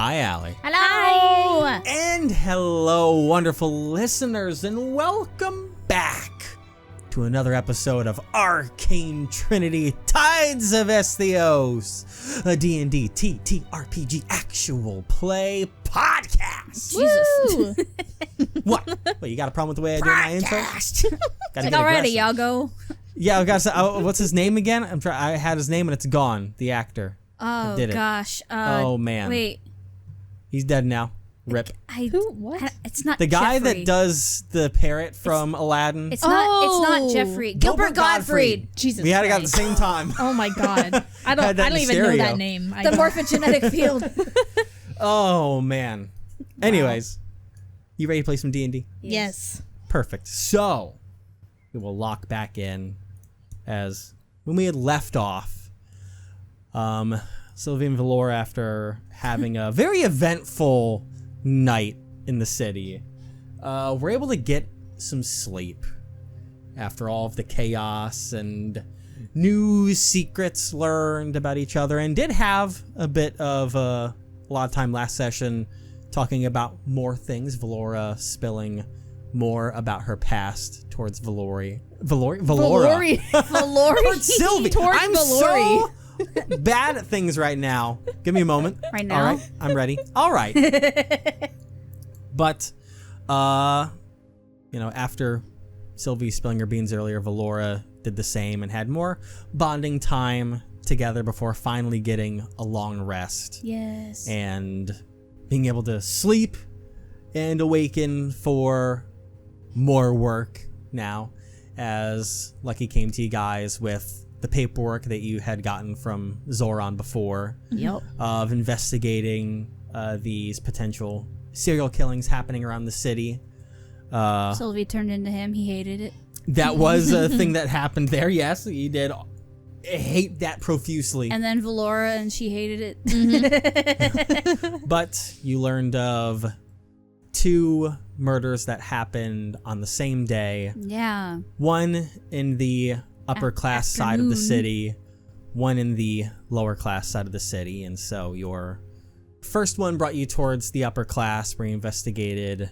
Hi, Allie. Hello! And hello, wonderful listeners, and welcome back to another episode of Arcane Trinity Tides of Esthios, a D&D TTRPG actual play podcast. Jesus. What? You got a problem with the way I do my intro? Like, alrighty, y'all go. Yeah, I gotta say, what's his name again? I had his name and it's gone. The actor. Oh, gosh. Oh, man. Wait. He's dead now. Rip. Who? What? It's not The guy Jeffrey. that does the parrot from Aladdin. It's not Jeffrey. Gilbert Gottfried. Jesus We had it at the Christ. same time. Oh my god. I Had that don't even know stereo. that name. The morphogenetic field. Oh, man. Anyways, you ready to play some D&D? Yes. Perfect. So, we will lock back in as when we had left off. Sylvie and Valora, after having a very eventful night in the city, were able to get some sleep after all of the chaos and new secrets learned about each other, and did have a bit of a lot of time last session talking about more things, Valora spilling more about her past towards Valora. Towards Sylvie. I'm so bad at things right now. Give me a moment. Right now? All right, I'm ready. All right. But, after Sylvie spilling her beans earlier, Valora did the same and had more bonding time together before finally getting a long rest. Yes. And being able to sleep and awaken for more work now, as Lucky came to you guys with the paperwork that you had gotten from Zoran before. Yep. Of investigating these potential serial killings happening around the city. Sylvie turned into him. He hated it. That was a thing that happened there, yes. You did hate that profusely. And then Valora, and she hated it. But you learned of 2 murders that happened on the same day. Yeah. One in the upper class side of the Afternoon. city, one in the lower class side of the city. And so your first one brought you towards the upper class, where you investigated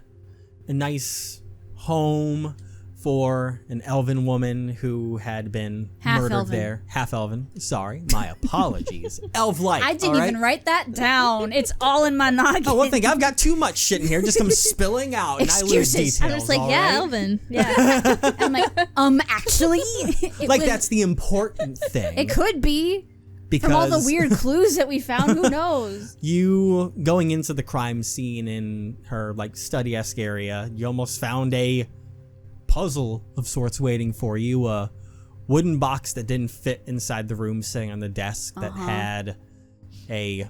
a nice home for an elven woman who had been murdered Half-elven. there. Half-elven. Sorry, my apologies. Elf-like. I didn't all right? even write that down. It's all in my noggin. Oh, one thing, I've got too much shit in here, just comes spilling out, and I lose Excuses. details. I'm just like, all yeah, right? Elvin. Yeah. I'm like, actually? It Like, was- that's the important thing. It could be. because From all the weird clues that we found, who knows? you going into the crime scene in her study-esque area, you almost found a puzzle of sorts waiting for you, a wooden box that didn't fit inside the room sitting on the desk that had a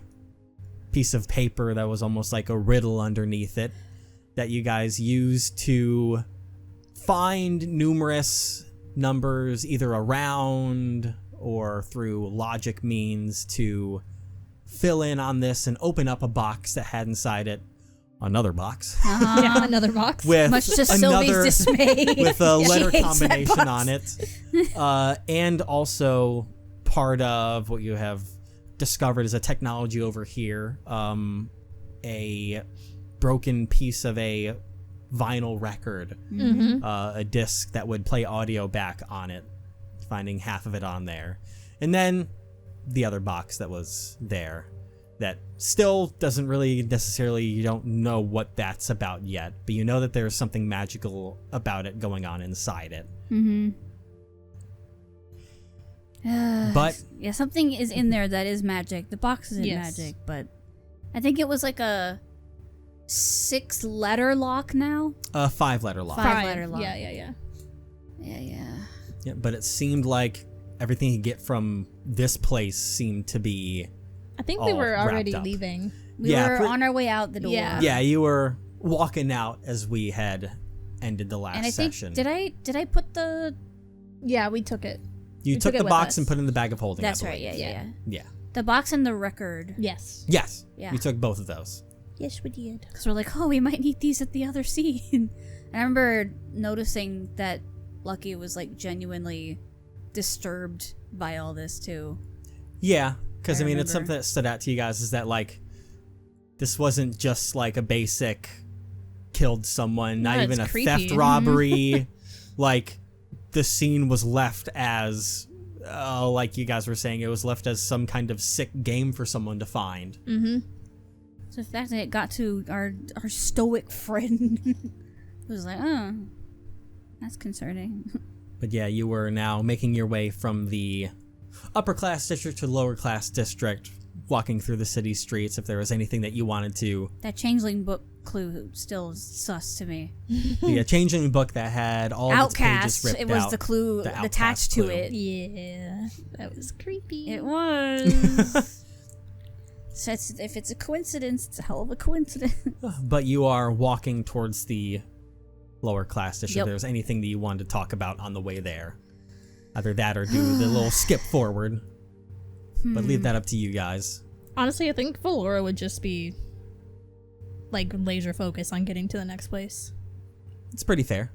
piece of paper that was almost like a riddle underneath it that you guys used to find numerous numbers either around or through logic means to fill in on this and open up a box that had inside it another box Yeah, another box. with Much to Sylvie's dismay. with a She letter hates that combination box. on it, and also part of what you have discovered is a technology over here, a broken piece of a vinyl record, a disc that would play audio back on it, finding half of it on there, and then the other box that was there that still doesn't really necessarily, you don't know what that's about yet, but you know that there's something magical about it going on inside it. But yeah, something is in there that is magic. The box isn't Yes. magic, but I think it was like a 6-letter lock now. a 5-letter lock. 5-letter lock. Yeah. Yeah. Yeah, but it seemed like everything you get from this place seemed to be... I think we all were already wrapped up. leaving. We Yeah, were pre- on our way out the door. Yeah. Yeah, you were walking out as we had ended the last And I think session. did I put the Yeah, we took it. You we took took it the with box us. and put it in the bag of holding. That's I right. believe. Yeah. Yeah. The box and the record. Yes. Yes. Yeah. You took both of those. Yes, we did. Because we're like, oh, we might need these at the other scene. And I remember noticing that Lucky was like genuinely disturbed by all this too. Yeah, because I mean, it's remember. something that stood out to you guys is that like this wasn't just like a basic killed someone, not No, even a it's creepy. theft robbery. Like, the scene was left as, like you guys were saying, it was left as some kind of sick game for someone to find. Mm-hmm. So the fact that it got to our stoic friend was like, oh, that's concerning. But yeah, you were now making your way from the upper class district to lower class district, walking through the city streets. If there was anything that you wanted to, That changeling book clue still is sus to me. the changeling book that had all of its pages Outcast. ripped It was out, the clue the outcast attached to clue. it. Yeah, that was creepy. It was. So if it's a coincidence, it's a hell of a coincidence. But you are walking towards the lower class district. Yep. If there's anything that you wanted to talk about on the way there, either that or do the little skip forward. But leave that up to you guys. Honestly, I think Valora would just be like laser focused on getting to the next place. It's pretty fair.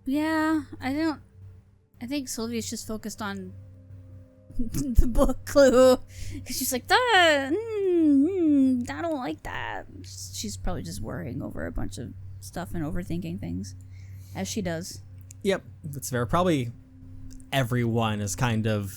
Yeah, I think Sylvia's just focused on the book clue. Because she's like, I don't like that. She's probably just worrying over a bunch of stuff and overthinking things, as she does. Yep, that's fair. Probably everyone is kind of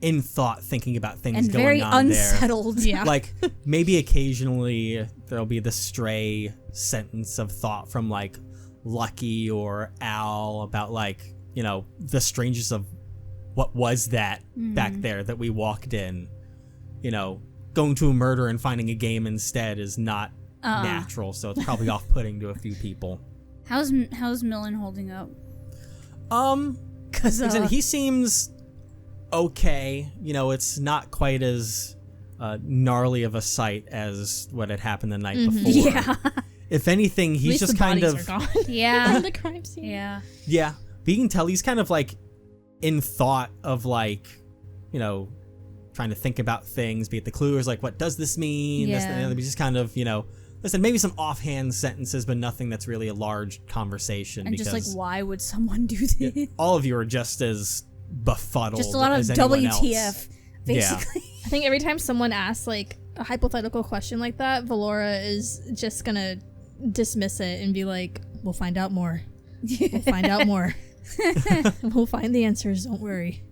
in thought, thinking about things And going very on unsettled. Yeah. Like, maybe occasionally there'll be the stray sentence of thought from, like, Lucky or Al about, like, you know, the strangeness of what was that back there that we walked in. You know, going to a murder and finding a game instead is not natural, so it's probably off-putting to a few people. How's Millen holding up? Because he seems okay. You know, it's not quite as gnarly of a sight as what had happened the night before. Yeah. If anything, At he's least just the kind bodies of are gone. Yeah. From the crime scene. Yeah. yeah. But you can tell he's kind of like in thought of, like, you know, trying to think about things. Be it the clue is like, what does this mean? This, that, and the Yeah. other. But just kind of, you know, listen, maybe some offhand sentences, but nothing that's really a large conversation. And because just like, why would someone do this? all of you are just as befuddled. Just a lot of as anyone WTF, else. basically. I think every time someone asks like a hypothetical question like that, Valora is just gonna dismiss it and be like, "We'll find out more. We'll find out more. We'll find the answers. Don't worry."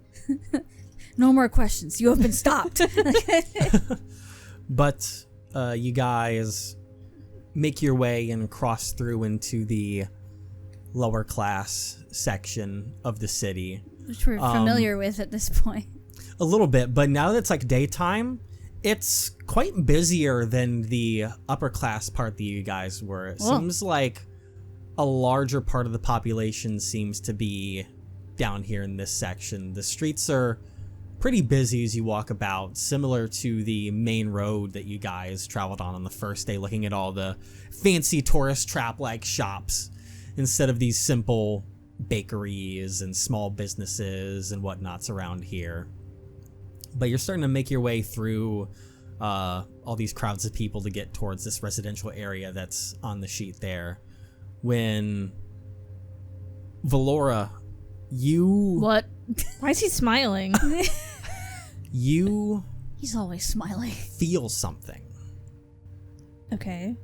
No more questions. You have been stopped. But you guys make your way and cross through into the lower class section of the city. Which we're familiar with at this point. A little bit, but now that it's like daytime, it's quite busier than the upper class part that you guys were. It seems like a larger part of the population seems to be down here in this section. The streets are pretty busy as you walk about, similar to the main road that you guys traveled on the first day, looking at all the fancy tourist trap-like shops instead of these simple bakeries and small businesses and whatnots around here. But you're starting to make your way through all these crowds of people to get towards this residential area that's on the sheet there. When Valora, you What? Why is he smiling? you He's always smiling. feel something Okay.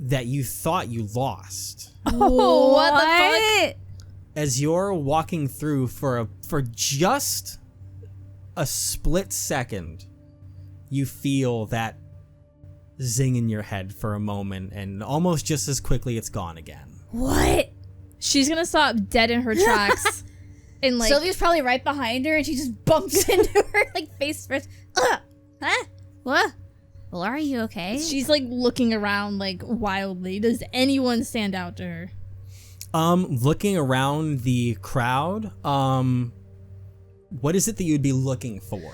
that you thought you lost. Oh, what the fuck? As you're walking through for just a split second, you feel that zing in your head for a moment, and almost just as quickly it's gone again. What? She's gonna stop dead in her tracks. And like, Sylvia's probably right behind her, and she just bumps into her like face first. Huh? What? Well, are you okay? she's like looking around like wildly. Does anyone stand out to her? Looking around the crowd, what is it that you'd be looking for?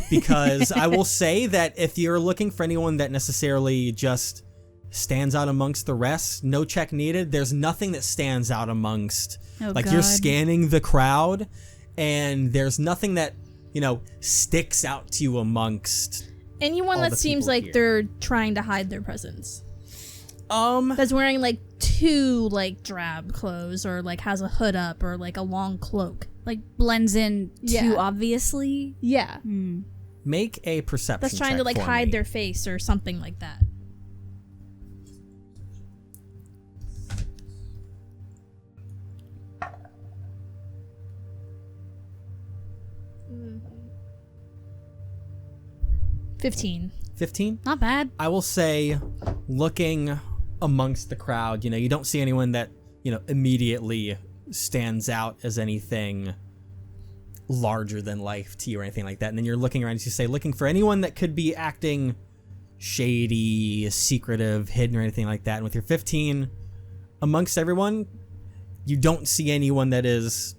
Because I will say that if you're looking for anyone that necessarily just stands out amongst the rest, no check needed. There's nothing that stands out amongst, like, you're God. scanning the crowd and there's nothing that, you know, sticks out to you amongst Anyone all that the seems people like here. they're trying to hide their presence. That's wearing like too like drab clothes, or like has a hood up, or like a long cloak. Like blends in Yeah. too obviously. Yeah. Make a perception That's trying check to like for hide me. their face or something like that. Mm-hmm. 15. 15? Not bad. I will say, looking amongst the crowd, you don't see anyone that, immediately stands out as anything larger than life to you or anything like that. And then you're looking around, as you say, looking for anyone that could be acting shady, secretive, hidden, or anything like that. And with your 15, amongst everyone, you don't see anyone that is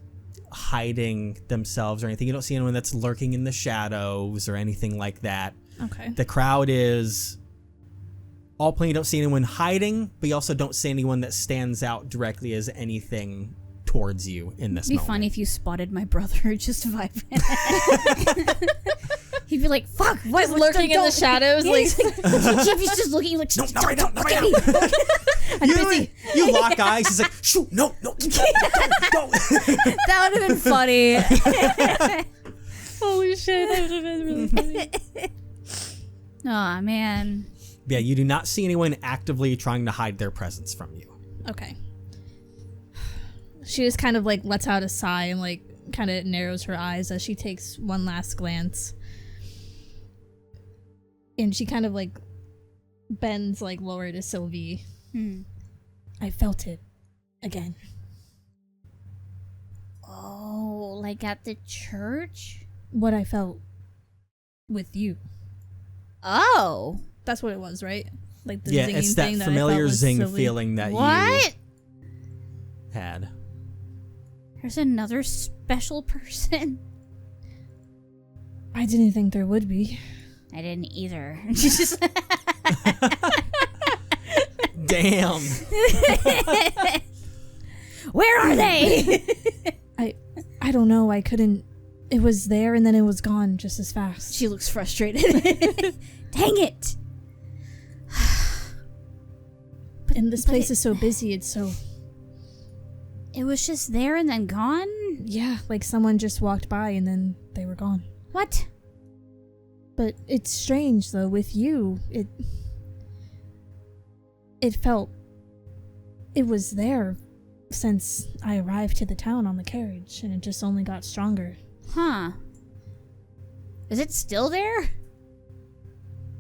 hiding themselves or anything. You don't see anyone that's lurking in the shadows or anything like that. Okay. The crowd is all playing. You don't see anyone hiding, but you also don't see anyone that stands out directly as anything towards you in this It'd be moment. funny if you spotted my brother just vibing. He'd be like, "Fuck, what? Lurking in the shadows, Yeah, like he's just looking like, No, not right now, not right me. I'm busy. You lock eyes. He's like, shoot, no, no. That would have been funny. holy shit, that would have been really funny. Aw, man. Yeah, you do not see anyone actively trying to hide their presence from you. Okay. She just kind of like lets out a sigh and like kind of narrows her eyes as she takes one last glance. And she kind of like bends like lower to Sylvie. I felt it again. Oh, like at the church? What I felt with you. Oh. That's what it was, right? Like the Yeah, zinging it's that thing that familiar I felt was zing Sylvie. feeling that What? you had. There's another special person? I didn't think there would be. I didn't either. Just Damn. Where are they? I don't know. I couldn't. It was there and then it was gone just as fast. She looks frustrated. Dang it. And this place is so busy. It's so. It was just there and then gone? Yeah, like someone just walked by and then they were gone. What? But it's strange though. With you, it felt. It was there since I arrived to the town on the carriage, and it just only got stronger. Huh. Is it still there?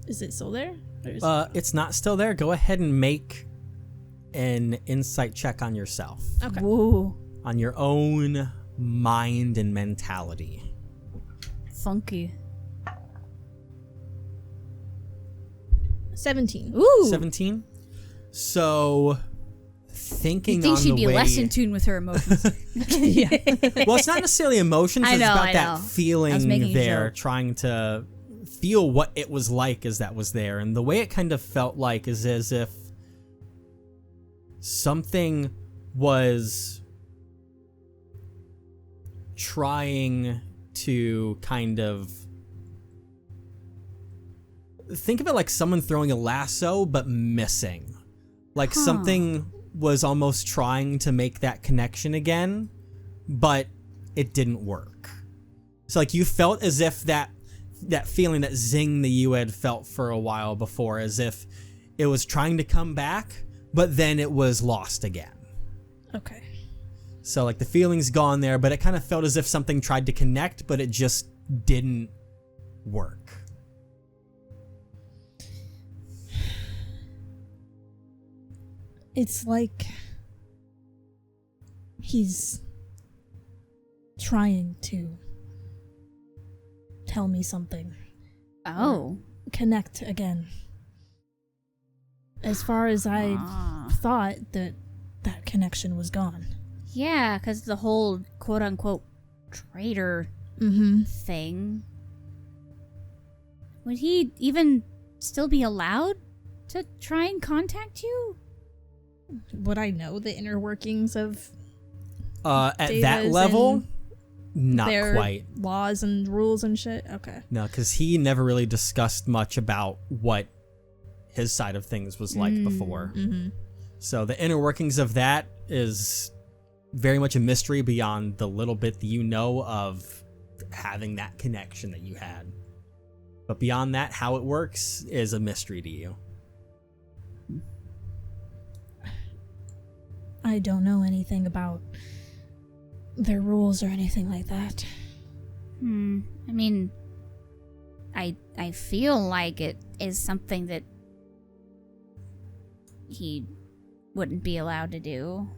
Is it still there? Or is It's not still there. Go ahead and make an insight check on yourself. Okay. Whoa. On your own mind and mentality. Funky. 17. Ooh. 17. So thinking You think on she'd the be way, less in tune with her emotions. Yeah. well, it's not necessarily emotions. I It's know, about I that know. I was feeling making a there, joke. trying to feel what it was like as that was there. And the way it kind of felt like is as if something was trying to kind of think of it like someone throwing a lasso but missing. Like something was almost trying to make that connection again, but it didn't work. So like you felt as if that feeling, that zing that you had felt for a while before, as if it was trying to come back, but then it was lost again. Okay. So like the feeling's gone there, but it kind of felt as if something tried to connect, but it just didn't work. It's like he's trying to tell me something. Oh. Connect again. As far as I thought that connection was gone. Yeah, because the whole quote-unquote traitor thing. Would he even still be allowed to try and contact you? Would I know the inner workings of At that Davis level, and not their quite. laws and rules and shit? Okay. No, because he never really discussed much about what his side of things was like before. Mm-hmm. So the inner workings of that is very much a mystery beyond the little bit that you know of having that connection that you had. But beyond that, how it works is a mystery to you. I don't know anything about their rules or anything like that. I mean, I feel like it is something that he wouldn't be allowed to do.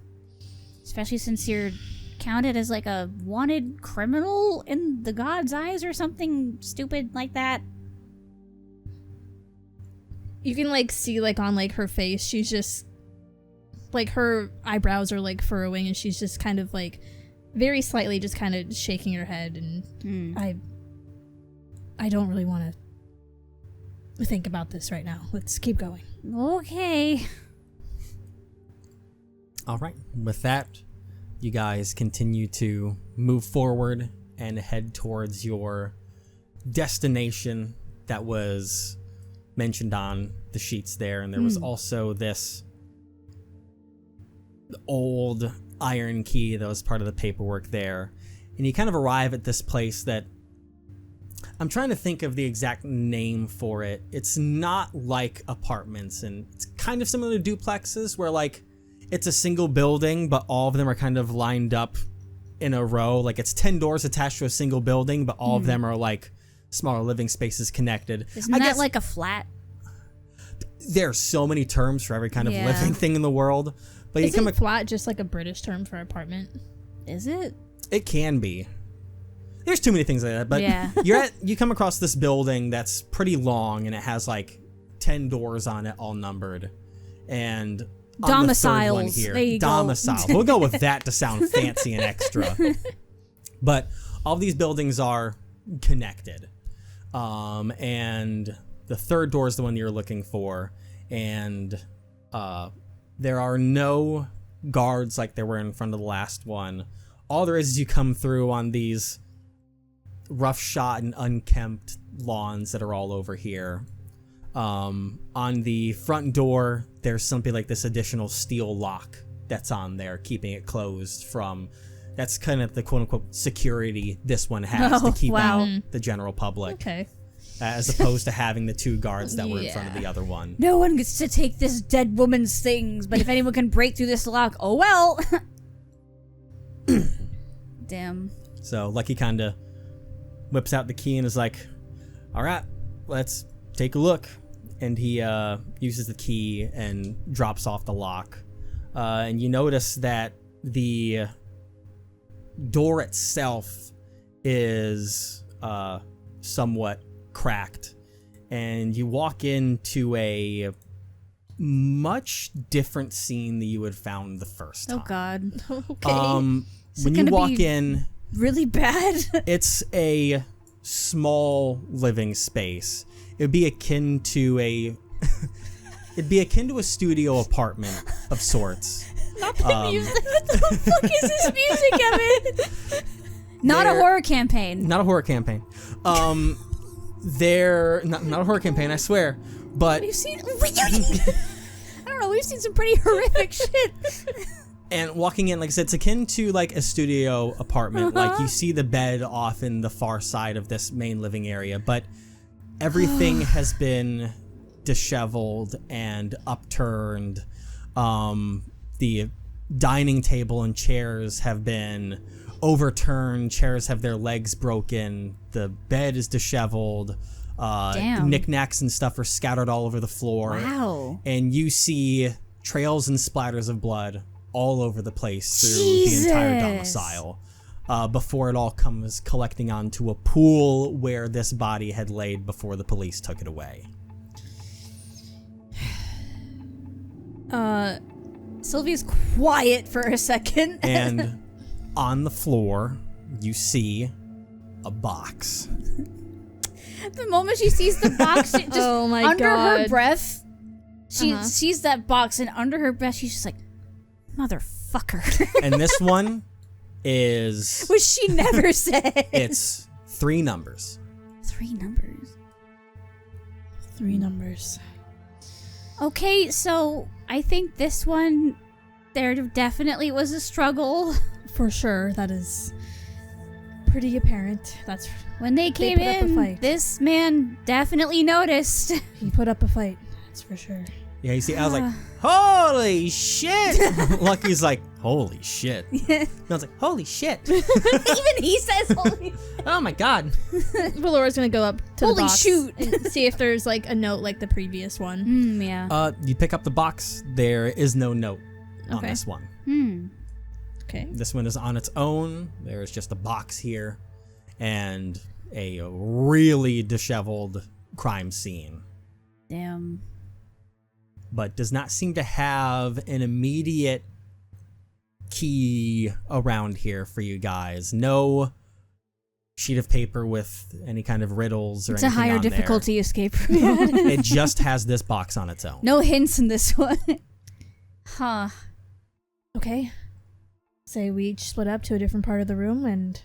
Especially since you're counted as like a wanted criminal in the god's eyes or something stupid like that. You can like see like on like her face, she's just like her eyebrows are like furrowing and she's just kind of like very slightly just kind of shaking her head, and I don't really want to think about this right now. Let's keep going. Okay. All right. With that, you guys continue to move forward and head towards your destination that was mentioned on the sheets there. And there was also this old iron key that was part of the paperwork there. And you kind of arrive at this place that I'm trying to think of the exact name for it. It's not like apartments, and it's kind of similar to duplexes where like it's a single building, but all of them are kind of lined up in a row. Like it's 10 doors attached to a single building, but all of them are like smaller living spaces connected. Isn't that like a flat? There are so many terms for every kind of living thing in the world. But Isn't you flat just like a British term for apartment? Is it? It can be. There's too many things like that, but you come across this building that's pretty long and it has like 10 doors on it, all numbered. And on the third one here, there you domicile. go. We'll go with that to sound fancy and extra. But all these buildings are connected. And the third door is the one that you're looking for. And there are no guards like there were in front of the last one. All there is you come through on these rough shot and unkempt lawns that are all over here. On the front door, there's something like this additional steel lock that's on there, keeping it closed from... That's kind of the quote-unquote security this one has to keep out the general public. Okay. As opposed to having the two guards that were in front of the other one. No one gets to take this dead woman's things, but if anyone can break through this lock, oh well. Damn. So Lucky kind of whips out the key and is like, all right, let's take a look. And he uses the key and drops off the lock. And you notice that the door itself is somewhat cracked. And you walk into a much different scene than you had found the first time. Oh, God. Okay. When you walk in... Really bad? It's a small living space. It'd be akin to a studio apartment of sorts. Not the music. What the fuck is this music, Evan? Not a horror campaign. Not a horror campaign. They're not a horror campaign, I swear. But we've seen. I don't know. We've seen some pretty horrific shit. And walking in, like I said, it's akin to like a studio apartment. Like you see the bed off in the far side of this main living area, but everything has been disheveled and upturned. The dining table and chairs have been overturned. Chairs have their legs broken. The bed is disheveled. Damn. Knickknacks and stuff are scattered all over the floor. Wow. And you see trails and splatters of blood all over the place through the entire domicile before it all comes collecting onto a pool where this body had laid before the police took it away. Sylvia's quiet for a second. And on the floor, you see a box. The moment she sees the box, she just under her breath, she sees that box, and under her breath, she's just like, motherfucker. And this one is... Which she never said. It's 3 numbers. 3 numbers. 3 numbers. Okay, so I think this one, there definitely was a struggle. For sure, that is pretty apparent. That's When they came put up a in, fight. this man definitely noticed. he put up a fight. That's for sure. Yeah, you see, I was like, holy shit! Lucky's like, holy shit. I was like, holy shit. Even he says holy. Oh my god. Valora's gonna go up to Holy the box shoot. and see if there's like a note like the previous one. Yeah. You pick up the box. There is no note on Okay. this one. Okay. This one is on its own. There's just a box here and a really disheveled crime scene. Damn. But does not seem to have an immediate key around here for you guys. No sheet of paper with any kind of riddles or It's a anything higher on there. difficulty escape. It just has this box on its own. No hints in this one. Huh. Okay. Say we each split up to a different part of the room and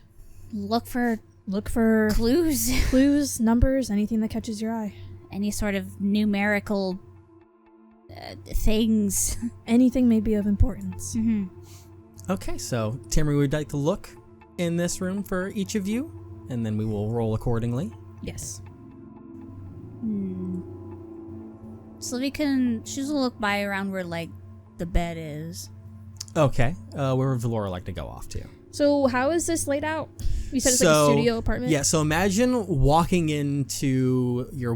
Look for look for clues. clues, numbers, anything that catches your eye. Any sort of numerical things. Anything may be of importance. Okay, so Tamara would like to look in this room for each of you, and then we will roll accordingly. Yes. Sylvie she's gonna look by around where, like, the bed is. Okay, where would Valora like to go off to? So how is this laid out? You said it's like a studio apartment? Yeah, so imagine you're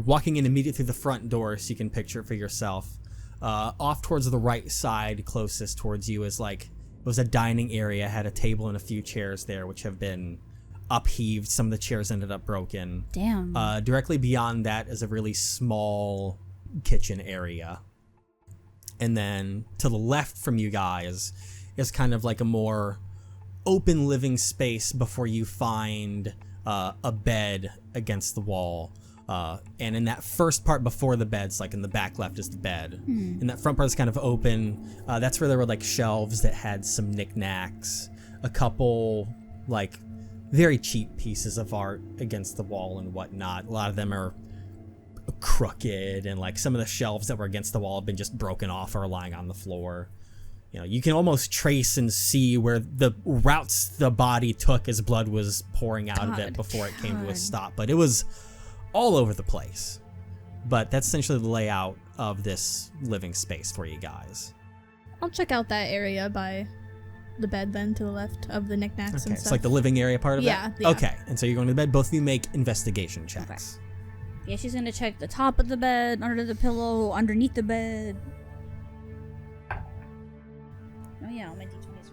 walking in immediately through the front door so you can picture it for yourself. Off towards the right side, closest towards you, is like, it was a dining area, had a table and a few chairs there, which have been upheaved. Some of the chairs ended up broken. Damn. Directly beyond that is a really small kitchen area. And then to the left from you guys is kind of like a more open living space before you find a bed against the wall. And in that first part before the bed's like in the back left is the bed. And that front part is kind of open. That's where there were like shelves that had some knickknacks, a couple like very cheap pieces of art against the wall and whatnot. A lot of them are crooked, and like some of the shelves that were against the wall have been just broken off or lying on the floor. You know, you can almost trace and see where the routes the body took as blood was pouring out of it before it came to a stop. But it was all over the place. But that's essentially the layout of this living space for you guys. I'll check out that area by the bed then to the left of the knickknacks Okay, and stuff. it's like the living area part of Yeah, it? yeah. Okay, and so you're going to bed. Both of you make investigation checks. Yeah, she's gonna check the top of the bed, under the pillow, underneath the bed. Oh yeah, all my d20s.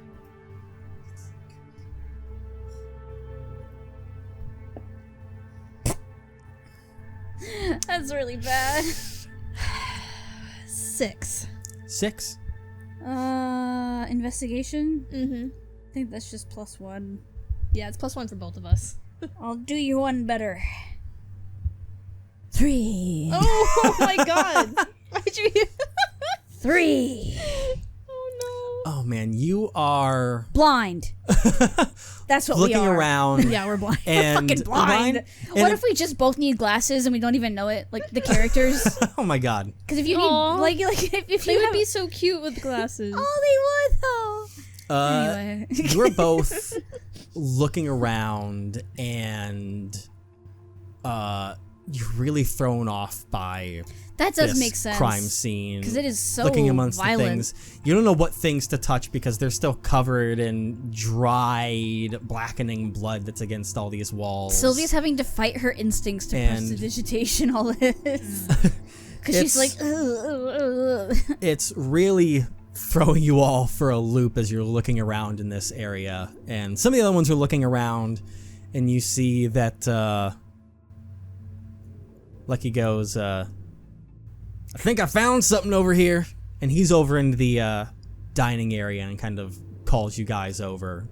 That's really bad. 6. 6? Investigation? Mm-hmm. I think that's just +1. Yeah, it's +1 for both of us. I'll do you one better. 3. Oh my god! Why'd you 3. Oh Oh man, you are Blind. That's what we looking are. around. no. Yeah, we're blind. And Fucking blind. And What if we just both need glasses and we don't even know it? Like the characters? oh my god. Because if you Aw. need, like if They you would have, be so cute with glasses. oh, they would though. Anyway. You're both looking around, and you're really thrown off by That does this make sense. crime scene. Because it is so looking amongst violent. the things. You don't know what things to touch because they're still covered in dried, blackening blood that's against all these walls. Sylvia's having to fight her instincts to And- prestidigitation all this. Because she's like, ugh. It's really throwing you all for a loop as you're looking around in this area. And some of the other ones are looking around, and you see that Lucky goes, I think I found something over here. And he's over in the dining area and kind of calls you guys over.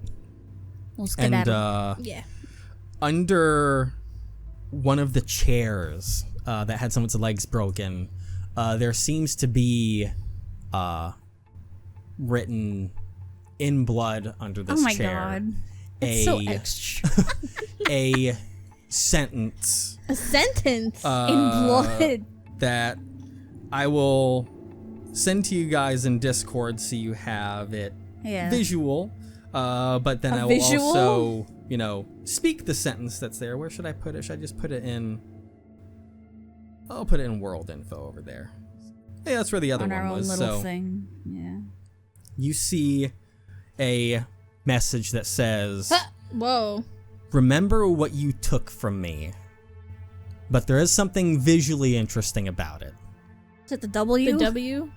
We'll And skedaddle. Yeah. under one of the chairs that had some of its legs broken, there seems to be written in blood under this Oh my chair god. a, So extra. a sentence A sentence. In blood. that I will send to you guys in Discord so you have it Yeah. visual, but then A I will visual? also speak the sentence that's there. Where should I put it? Should I just put it in? I'll put it in world info over there. Yeah, that's where the other On one our own was. little So thing. Yeah. you see a message that says, Whoa. "Remember what you took from me." But there is something visually interesting about it. Is it the W? The W?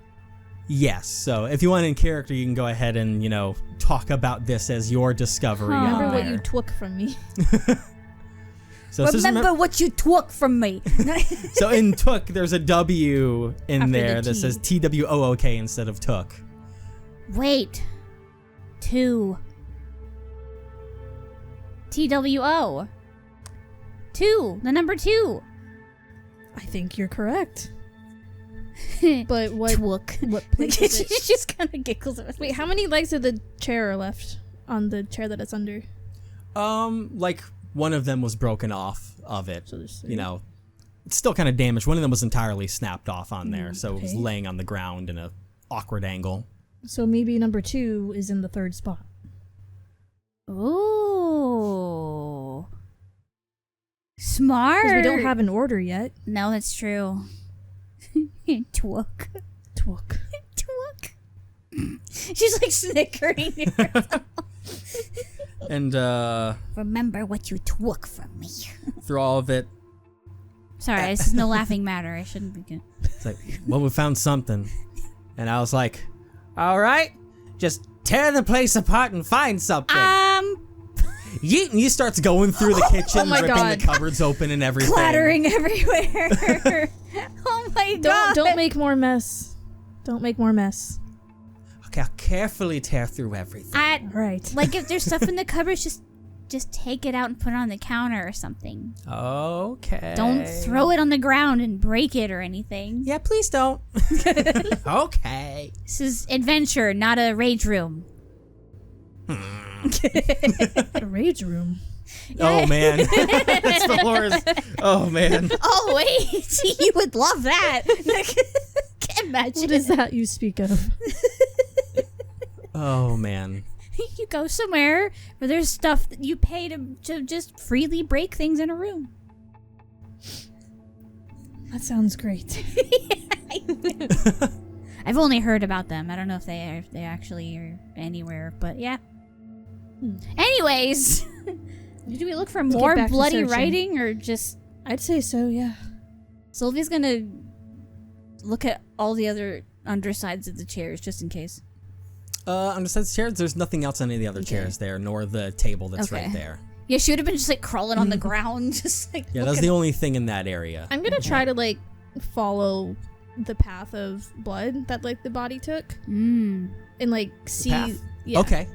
Yes, so if you want in character, you can go ahead and, talk about this as your discovery. on Remember what there. you took from me. So it says Remember what you took from me. So in took, there's a W in After the there that T. says TWOOK instead of took. Wait. 2. TWO. 2. The number 2. I think you're correct. But what Twook. what place is She it? just kind of giggles. Wait, how many legs of the chair are left on the chair that it's under? Like one of them was broken off of it. So there's 3. It's still kind of damaged. One of them was entirely snapped off on there, so it was okay. laying on the ground in a awkward angle. So maybe number 2 is in the 3rd spot. Ooh. Smart. Because we don't have an order yet. No, that's true. Twook. Twook. Twook. She's like snickering. to herself. And Remember what you took from me. through all of it, Sorry, this is no laughing matter. I shouldn't be good. it's like, well, we found something. And I was like, all right, just tear the place apart and find something. Yeet, and he starts going through the kitchen, Oh my ripping God. the cupboards open and everything. Clattering everywhere. Oh my god. Don't make more mess. Don't make more mess. Okay, I'll carefully tear through everything. Right. Like if there's stuff in the cupboards, just take it out and put it on the counter or something. Okay. Don't throw it on the ground and break it or anything. Yeah, please don't. Okay. This is adventure, not a rage room. A rage room. Oh man. It's Valora's. Oh man. Oh wait, you would love that. Can't imagine. What is that you speak of? Oh man. You go somewhere where there's stuff that you pay to just freely break things in a room. That sounds great. I've only heard about them. I don't know if they actually are anywhere, but yeah. Anyways, do we look for Let's get more back to bloody searching. writing or just I'd say so, yeah. Sylvia's gonna look at all the other undersides of the chairs just in case. Understand the chairs, there's nothing else on any of the other chairs there, nor the table that's Okay. right there. Yeah, she would have been just like crawling on the ground, just like Yeah, that's the only thing in that area. I'm gonna try to like follow the path of blood that like the body took and like see path? yeah. Okay.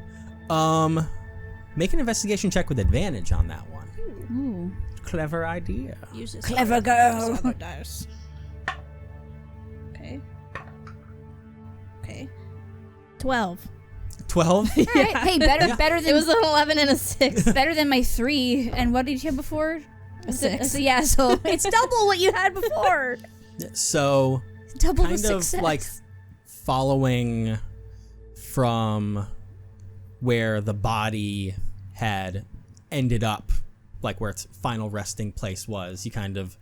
Make an investigation check with advantage on that one. Ooh. Clever idea. Use this Clever other- girl. this other dice. Okay. 12. 12? All right. Hey, better than It was an 11 and a 6. better than my 3. And what did you have before? A 6. Yeah, so it's double what you had before. So, Double the kind of success. like following from where the body had ended up, like where its final resting place was, you kind of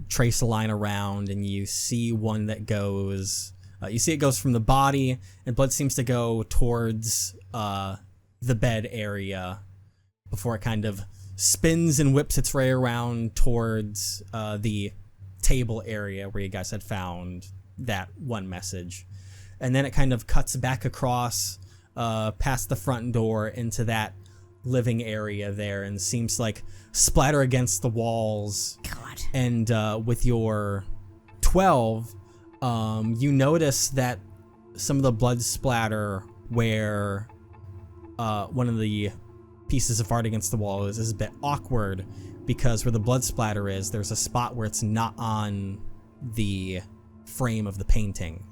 trace a line around and you see one that goes, you see it goes from the body and blood seems to go towards the bed area before it kind of spins and whips its way around towards the table area where you guys had found that one message. And then it kind of cuts back across past the front door into that living area there and seems like splatter against the walls. God. And with your 12, you notice that some of the blood splatter where one of the pieces of art against the wall is a bit awkward because where the blood splatter is, there's a spot where it's not on the frame of the painting.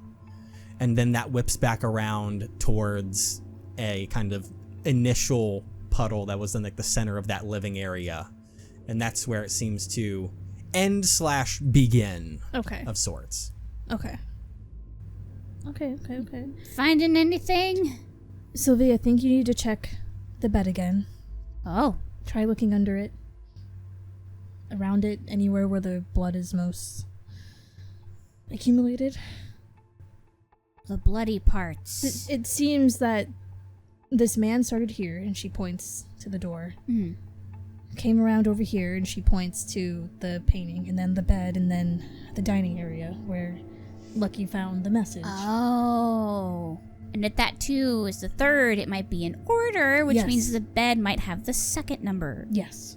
And then that whips back around towards a kind of initial puddle that was in like the center of that living area. And that's where it seems to end/begin Okay. of sorts. Okay. Okay. Finding anything? Sylvia, I think you need to check the bed again. Oh. Try looking under it. Around it, anywhere where the blood is most accumulated. The bloody parts. It seems that this man started here, and she points to the door. Mm. Came around over here, and she points to the painting, and then the bed, and then the dining area where Lucky found the message. Oh. And if that too is the third, it might be in order, which Yes. means the bed might have the second number. Yes.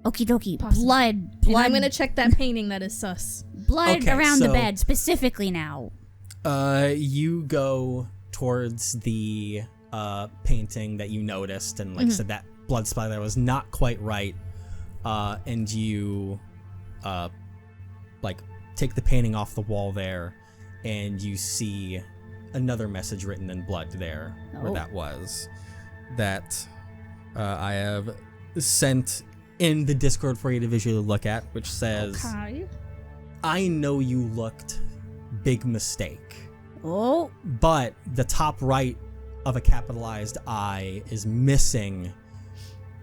Okie dokie. Possibly. Blood. And I'm gonna check that painting that is sus. Blood Okay, around the so- bed, specifically now. You go towards the painting that you noticed, and like I said, that blood splatter was not quite right. And you like take the painting off the wall there, and you see another message written in blood there, where Oh. that was. That I have sent in the Discord for you to visually look at, which says, Okay. I know you looked, big mistake. Oh. But the top right of a capitalized I is missing,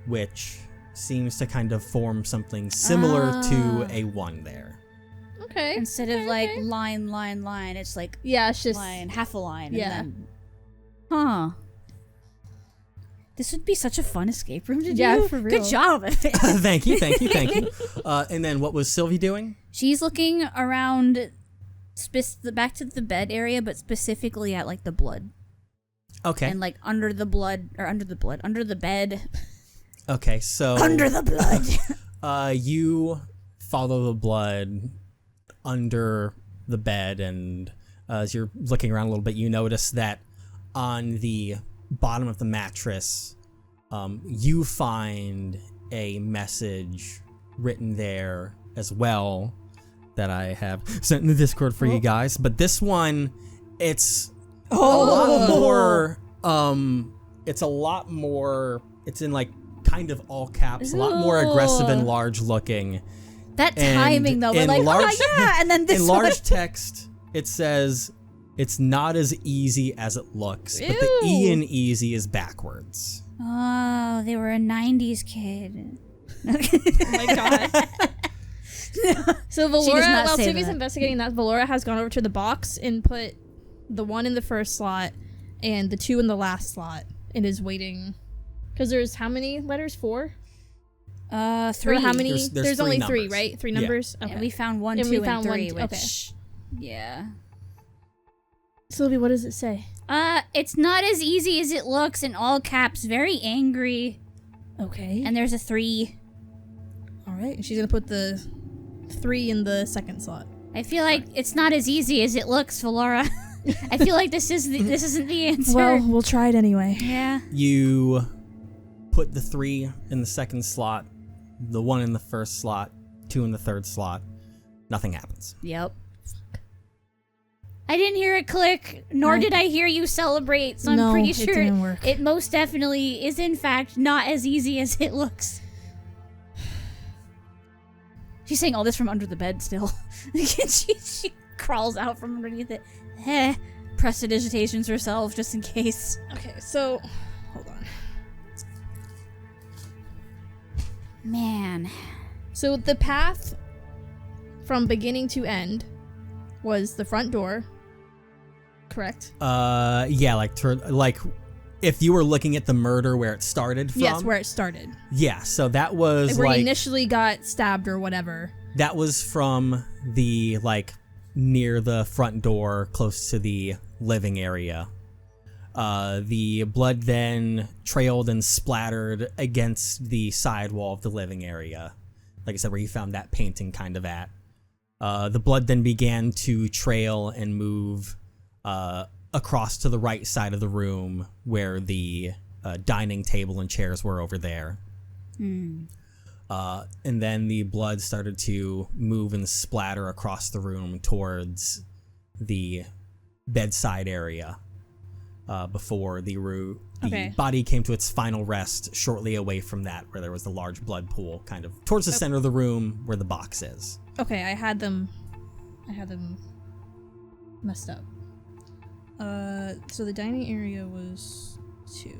which seems to kind of form something similar to a 1 there. Okay. Instead of like line, it's like Yeah, it's just line, half a line. Yeah. And then, huh. This would be such a fun escape room to do. Yeah, for real. Good job. Thank you. And then what was Sylvie doing? She's looking around back to the bed area, but specifically at like the blood. Okay. And like under the bed. Okay, so Under the blood. you follow the blood under the bed, and as you're looking around a little bit, you notice that on the bottom of the mattress, you find a message written there as well that I have sent in the Discord for you guys. But this one, it's a lot more. It's in like kind of all caps, a lot more aggressive and large looking. That And timing though, we're in like, large- oh yeah, and then this In one. large text, it says, "It's not as easy as it looks, but the E Ew. in easy is backwards." Oh, they were a 90s kid. Oh my god. So does Valora, not while say Sylvie's that. investigating that, Valora has gone over to the box and put the 1 in the first slot and the 2 in the last slot and is waiting. Because there's how many letters? 4? 3. Or how many? There's There's three only 3, numbers. right? 3 Yeah. numbers? Okay. And we found 1, And 2, we and found 3, 1, which, yeah. Sylvie, what does it say? It's not as easy as it looks, in all caps, very angry. Okay. And there's a 3. Alright, and she's gonna put the 3 in the second slot. I feel like it's not as easy as it looks, Valora. I feel like this isn't the answer. Well, we'll try it anyway. yeah. You put the 3 in the second slot, the 1 in the first slot, 2 in the third slot. Nothing happens. Yep. I didn't hear it click, nor did I hear you celebrate, so No, I'm pretty it sure didn't work. it most definitely is in fact not as easy as it looks. She's saying all this from under the bed still. she crawls out from underneath it. Prestidigitations herself just in case. Okay, so hold on. Man. So the path from beginning to end was the front door, correct? Yeah, like if you were looking at the murder where it started from. Yes, where it started. Yeah, so that was Where like he initially got stabbed or whatever. that was from the like near the front door, close to the living area. The blood then trailed and splattered against the side wall of the living area. Like I said, where you found that painting kind of at. The blood then began to trail and move across to the right side of the room where the dining table and chairs were over there. And then the blood started to move and splatter across the room towards the bedside area before the Okay. body came to its final rest shortly away from that, where there was the large blood pool kind of towards the center of the room where the box is. Okay, I had them messed up. So the dining area was 2.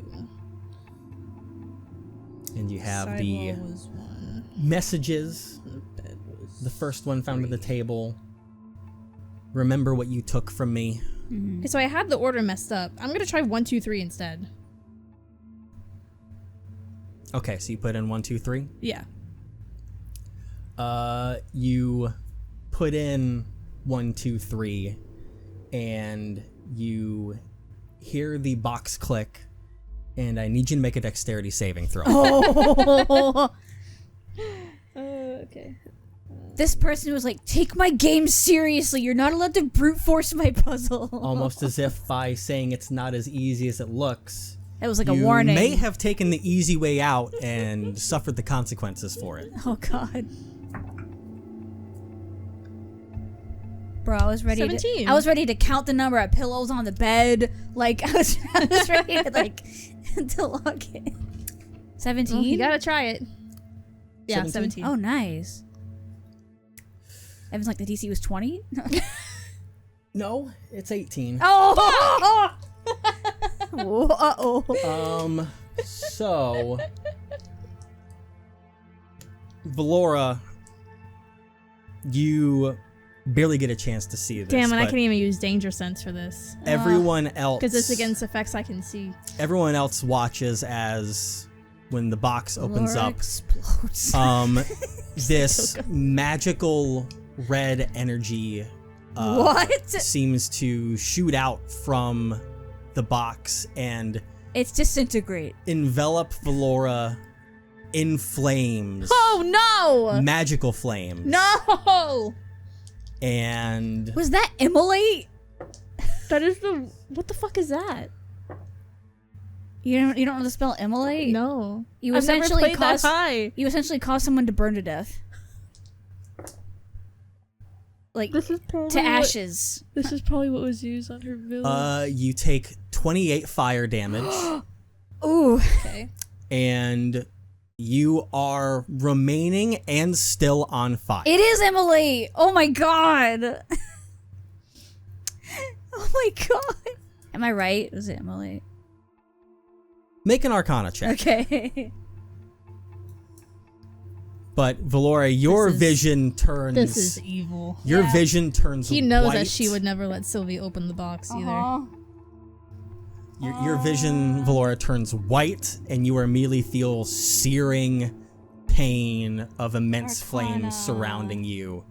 And you have the Sidewall was one. messages. Bed was The first one found at the table. Remember what you took from me. Okay, so I had the order messed up. I'm gonna try 1, 2, 3 instead. Okay, so you put in 1, 2, 3. Yeah. You put in 1, 2, 3, and you hear the box click, and I need you to make a dexterity saving throw. Oh. Okay. This person was like, take my game seriously. You're not allowed to brute force my puzzle. Almost as if by saying it's not as easy as it looks, That was like a you warning. may have taken the easy way out and suffered the consequences for it. Oh god. Bro, I was ready 17. I was ready to count the number of pillows on the bed. Like I was ready to like to log it. 17? Well, you gotta try it. Yeah, 17? 17. Oh, nice. Evan's like the DC was 20? No, it's 18. Oh! Uh-oh. So Valora, you barely get a chance to see this. Damn, and I but can't even use danger sense for this. everyone else, Because it's against effects I can see. everyone else watches as when the box opens Laura up, explodes. this magical red energy What? seems to shoot out from the box and It's disintegrate. envelop Valora in flames. Oh no! Magical flames. No! And Was that immolate? That is the. What the fuck is that? You don't know the spell immolate? No. You I've never essentially played that cause high. you essentially cause someone to burn to death. Like This is probably to ashes. This is probably what was used on her village. you take 28 fire damage Ooh. Okay. and you are remaining and still on fire. It is immolate. Oh my god. Oh my god. Am I right? Was it immolate? Make an Arcana check. Okay. But Valora, your This is- vision turns. This is evil. Your Yeah. vision turns. He knows white. that she would never let Sylvie open the box either. Your vision, Valora, turns white, and you immediately feel searing pain of immense flames Arcana. surrounding you,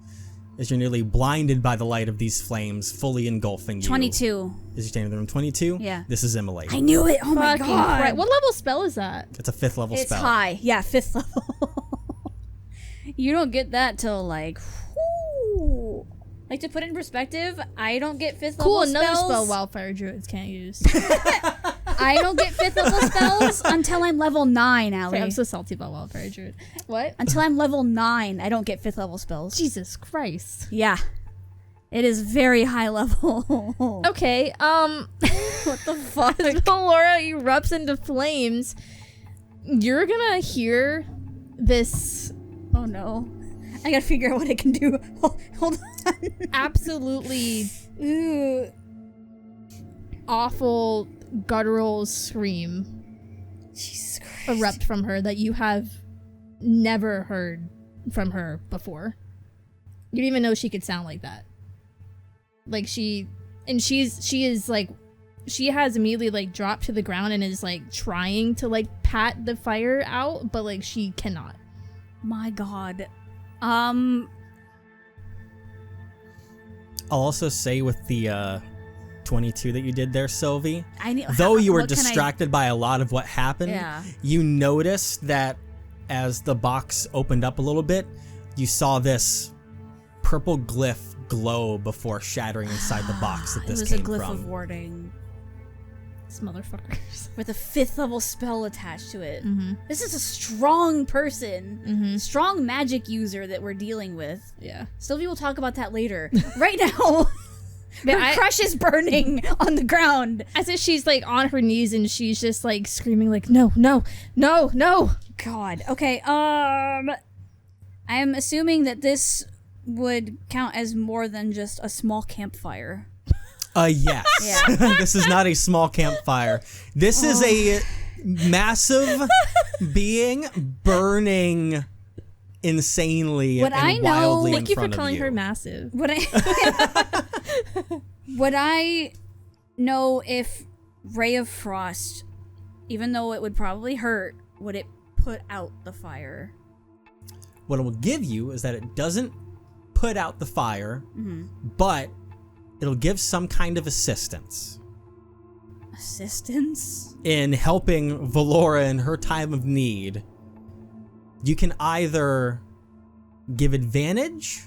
as you're nearly blinded by the light of these flames, fully engulfing you. 22. Is you standing in the room 22? Yeah. This is immolate. I knew it. Oh my Fucking god. Christ. What level spell is that? It's a 5th level It's spell. high. Yeah, 5th level. You don't get that till like, whew. Like to put it in perspective, I don't get 5th level Cool, spells. another spell wildfire druids can't use. I don't get 5th level spells until I'm level 9, Allie. Sorry, I'm so salty about wildfire druid. What? Until I'm level 9, I don't get 5th level spells. Jesus Christ. Yeah. It is very high level. Okay, What the fuck? as Laura erupts into flames, you're gonna hear this Oh no. I gotta figure out what I can do. Hold on. absolutely Ooh. awful guttural scream Jesus Christ. erupt from her that you have never heard from her before. You didn't even know she could sound like that. Like she is like, she has immediately like dropped to the ground and is like trying to like pat the fire out, but like she cannot. My god. I'll also say with the 22 that you did there, Sylvie, I need, though you were what can I- distracted by a lot of what happened, Yeah. you noticed that as the box opened up a little bit, you saw this purple glyph glow before shattering inside the box that It this was a came glyph from. of warding This motherfuckers. with a 5th level spell attached to it. Mm-hmm. This is a strong person. Mm-hmm. Strong magic user that we're dealing with. Yeah. Sylvie will talk about that later. Right now, But her crush is burning on the ground. as if she's like on her knees and she's just like screaming like, no, no, no, no. God. Okay. I'm assuming that this would count as more than just a small campfire. Yes. Yeah. This is not a small campfire. This is a massive being burning insanely What and I know- wildly Thank in you for front calling of you. her massive. Would I would I know if Ray of Frost, even though it would probably hurt, would it put out the fire? What it will give you is that it doesn't put out the fire, Mm-hmm. but it'll give some kind of assistance Assistance? in helping Valora in her time of need. You can either give advantage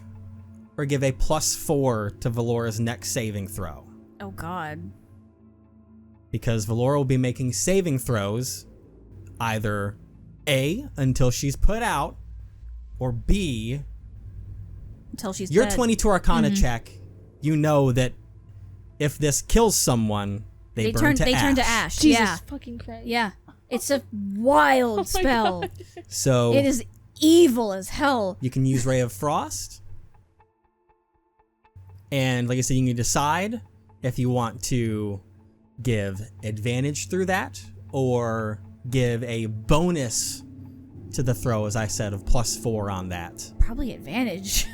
or give a +4 to Valora's next saving throw. Oh god. Because Valora will be making saving throws either A, until she's put out, or B, Until she's your dead. 22 Arcana check, you know that if this kills someone, they burn to ash. Jesus Yeah. fucking Christ. Yeah. It's a wild spell. So It is evil as hell. you can use Ray of Frost. And like I said, you can decide if you want to give advantage through that or give a bonus to the throw, as I said, of +4 on that Probably advantage,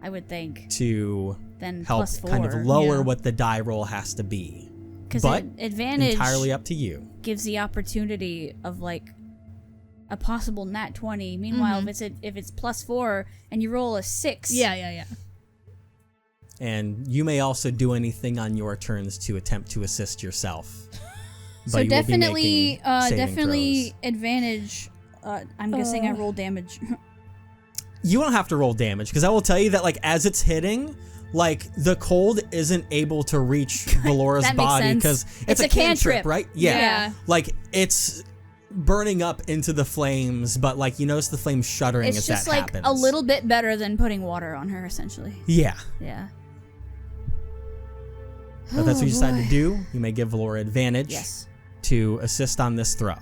I would think. to Then help +4. kind of lower yeah. what the die roll has to be. Because but advantage entirely up to you. gives the opportunity of like a possible nat 20. Meanwhile, if it's +4 and you roll a 6, Yeah. And you may also do anything on your turns to attempt to assist yourself. so you will be definitely, making saving definitely throws. advantage. I'm guessing I roll damage. You don't have to roll damage, because I will tell you that like as it's hitting, like the cold isn't able to reach Valora's That makes body sense. because It's a a cantrip. right? Yeah. Like it's burning up into the flames, but like you notice the flames shuddering It's as just that like happens. a little bit better than putting water on her, essentially. Yeah. Yeah. If that's what you decide boy. to do, you may give Valora advantage Yes. to assist on this throw.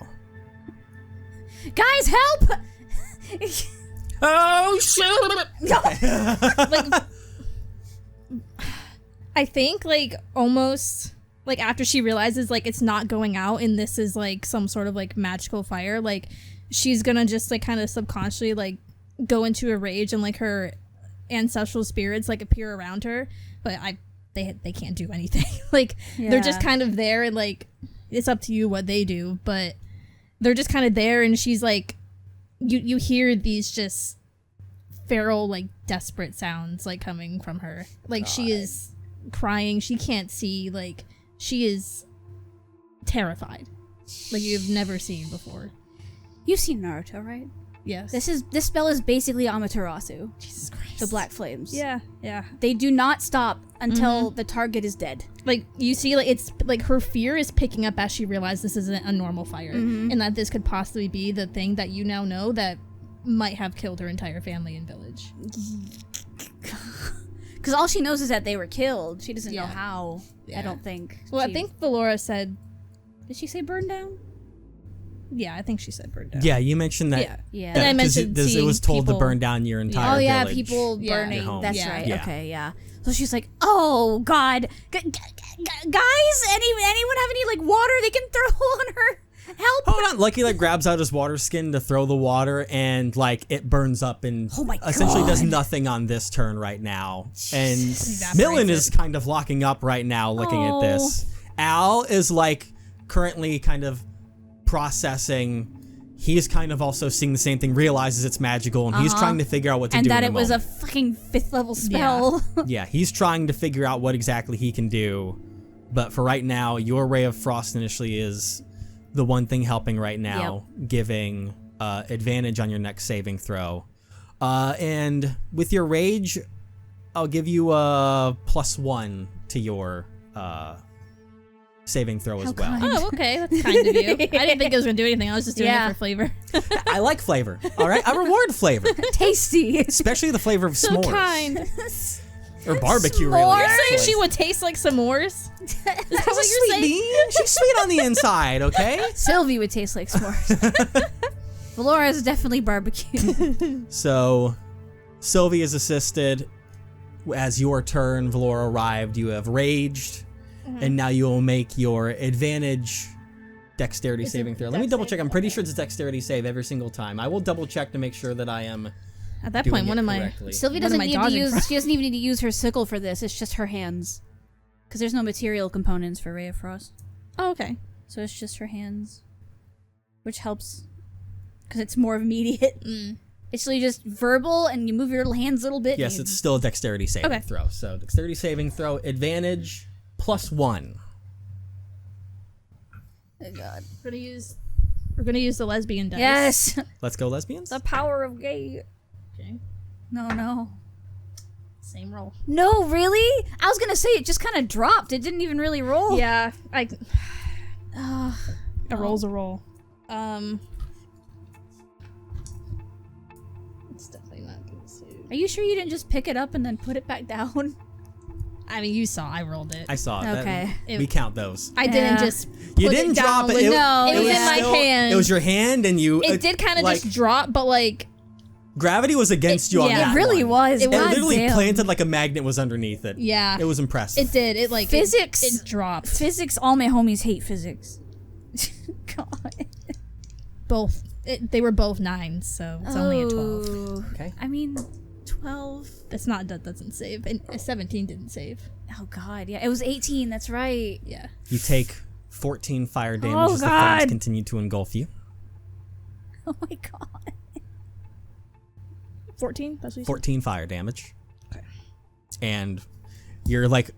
Guys, help! Oh shit! Like, I think like almost like after she realizes like it's not going out and this is like some sort of like magical fire, like she's gonna just like kind of subconsciously like go into a rage and like her ancestral spirits like appear around her, but they can't do anything. Like they're just Yeah. kind of there and like it's up to you what they do, but they're just kind of there and she's like you hear these just feral like desperate sounds like coming from her, like she is crying, she can't see, like she is terrified like you've never seen before. You've seen Naruto, right? Yes. This spell is basically Amaterasu, Jesus Christ. the black flames. Yeah. They do not stop until the target is dead. Like you see, like it's like her fear is picking up as she realizes this isn't a normal fire, and that this could possibly be the thing that you now know that might have killed her entire family and village. Because all she knows is that they were killed. She doesn't know Yeah. how. Yeah. I don't think. Well, I think Valora said, Did she say burn down? yeah, I think she said burned down. Yeah, you mentioned that. Yeah. Yeah. And I 'cause mentioned it seeing was told people- to burn down your entire Oh yeah, village. people Yeah. burning. Your home. That's Yeah. right. Yeah. Okay, yeah. So she's like, "Oh God, guys, anyone have any like water they can throw on her? Help!" Hold on, Lucky like grabs out his water skin to throw the water, and like it burns up and Oh my essentially does God. nothing on this turn right now. And Evaporates Millen it. is kind of locking up right now, looking at this. Al is like currently kind of processing. He's kind of also seeing the same thing, realizes it's magical, and he's trying to figure out what to And do. that in it the was a moment. fucking 5th level spell. Yeah, he's trying to figure out what exactly he can do. But for right now, your Ray of Frost initially is the one thing helping right now, giving advantage on your next saving throw. And with your Rage, I'll give you a +1 to your saving throw as well. kind. Oh, okay, that's kind of you. I didn't think it was gonna do anything. I was just doing Yeah. it for flavor. I like flavor, all right? I reward flavor, Tasty. especially the flavor of So s'mores. kind. Or barbecue, really. S'mores? You're saying actually. she would taste like s'mores? Is that She's what a you're sweet saying? bean. She's sweet on the inside, okay? Sylvie would taste like s'mores. Valora is definitely barbecue. So, Sylvie is assisted. As your turn, Valora arrived. You have raged, and now you will make your advantage dexterity saving throw. Let me double check. I'm pretty sure it's a dexterity save every single time. I will double check to make sure that I am. At that doing point, it one of my correctly. Sylvie doesn't need to use. She doesn't even need to use her sickle for this. It's just her hands, because there's no material components for Ray of Frost. Oh, okay. So it's just her hands, which helps because it's more immediate. It's really just verbal, and you move your little hands a little bit. Yes, it's still a dexterity saving Okay. throw. So dexterity saving throw, advantage +1. Oh God. We're gonna use the lesbian dice. Yes. Let's go, lesbians. The power of gay. Okay. No. Same roll. No, really? I was gonna say it just kind of dropped. It didn't even really roll. Yeah, Ugh. a roll's a roll. It's definitely not gonna save. Are you sure you didn't just pick it up and then put it back down? I mean, you saw I rolled it. I saw it. Okay. We count those. I didn't Yeah. just You put didn't it down drop it. with- No, it was yeah. in my still- hand. It was your hand, and you. It did kind of like, just drop, but like gravity was against you on yeah. that. It really one. was. It It was. literally Goddamn. planted like a magnet was underneath it. yeah, It was impressive. it did. It like Physics. It dropped. Physics. All my homies hate physics. God. Both. They were both 9s, so it's only a 12. Oh. Okay. I mean, 12. That's not that doesn't save, and a 17 didn't save. Oh God. Yeah, it was 18. That's right. Yeah. You take 14 fire damage Oh, as the flames God. continue to engulf you. Oh my God. 14. That's what you said? 14 fire damage. Okay. And you're like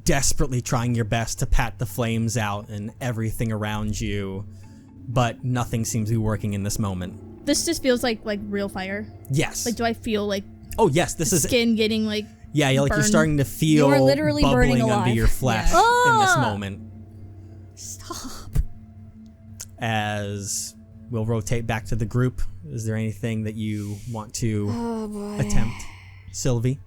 desperately trying your best to pat the flames out and everything around you, but nothing seems to be working in this moment. This just feels like real fire. Yes. Like, do I feel like Oh yes, this is skin getting like? yeah. You're burned? starting to feel You are literally burning bubbling under alive. your flesh Yeah. in this Ah! moment. Stop. As we'll rotate back to the group. Is there anything that you want to Oh boy. attempt, Sylvie?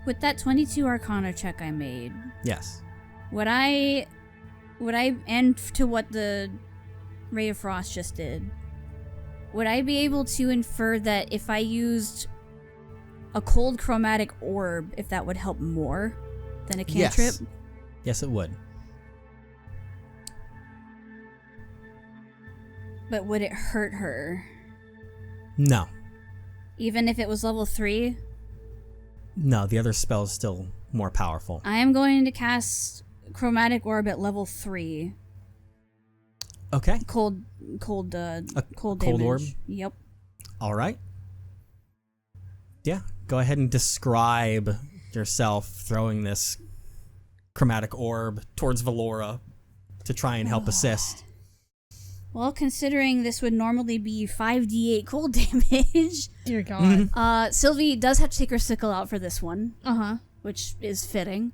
With that 22 Arcana check I made, Yes. would I end to what the Ray of Frost just did? Would I be able to infer that if I used a cold chromatic orb, if that would help more than a cantrip? Yes. Yes, it would. But would it hurt her? No. Even if it was level 3? No, the other spell is still more powerful. I am going to cast chromatic orb at level 3. Okay. Cold cold damage. orb? Yep. All right. Yeah. Go ahead and describe yourself throwing this chromatic orb towards Valora to try and help assist. Well, considering this would normally be 5d8 cold damage, Dear God. Sylvie does have to take her sickle out for this one, which is fitting.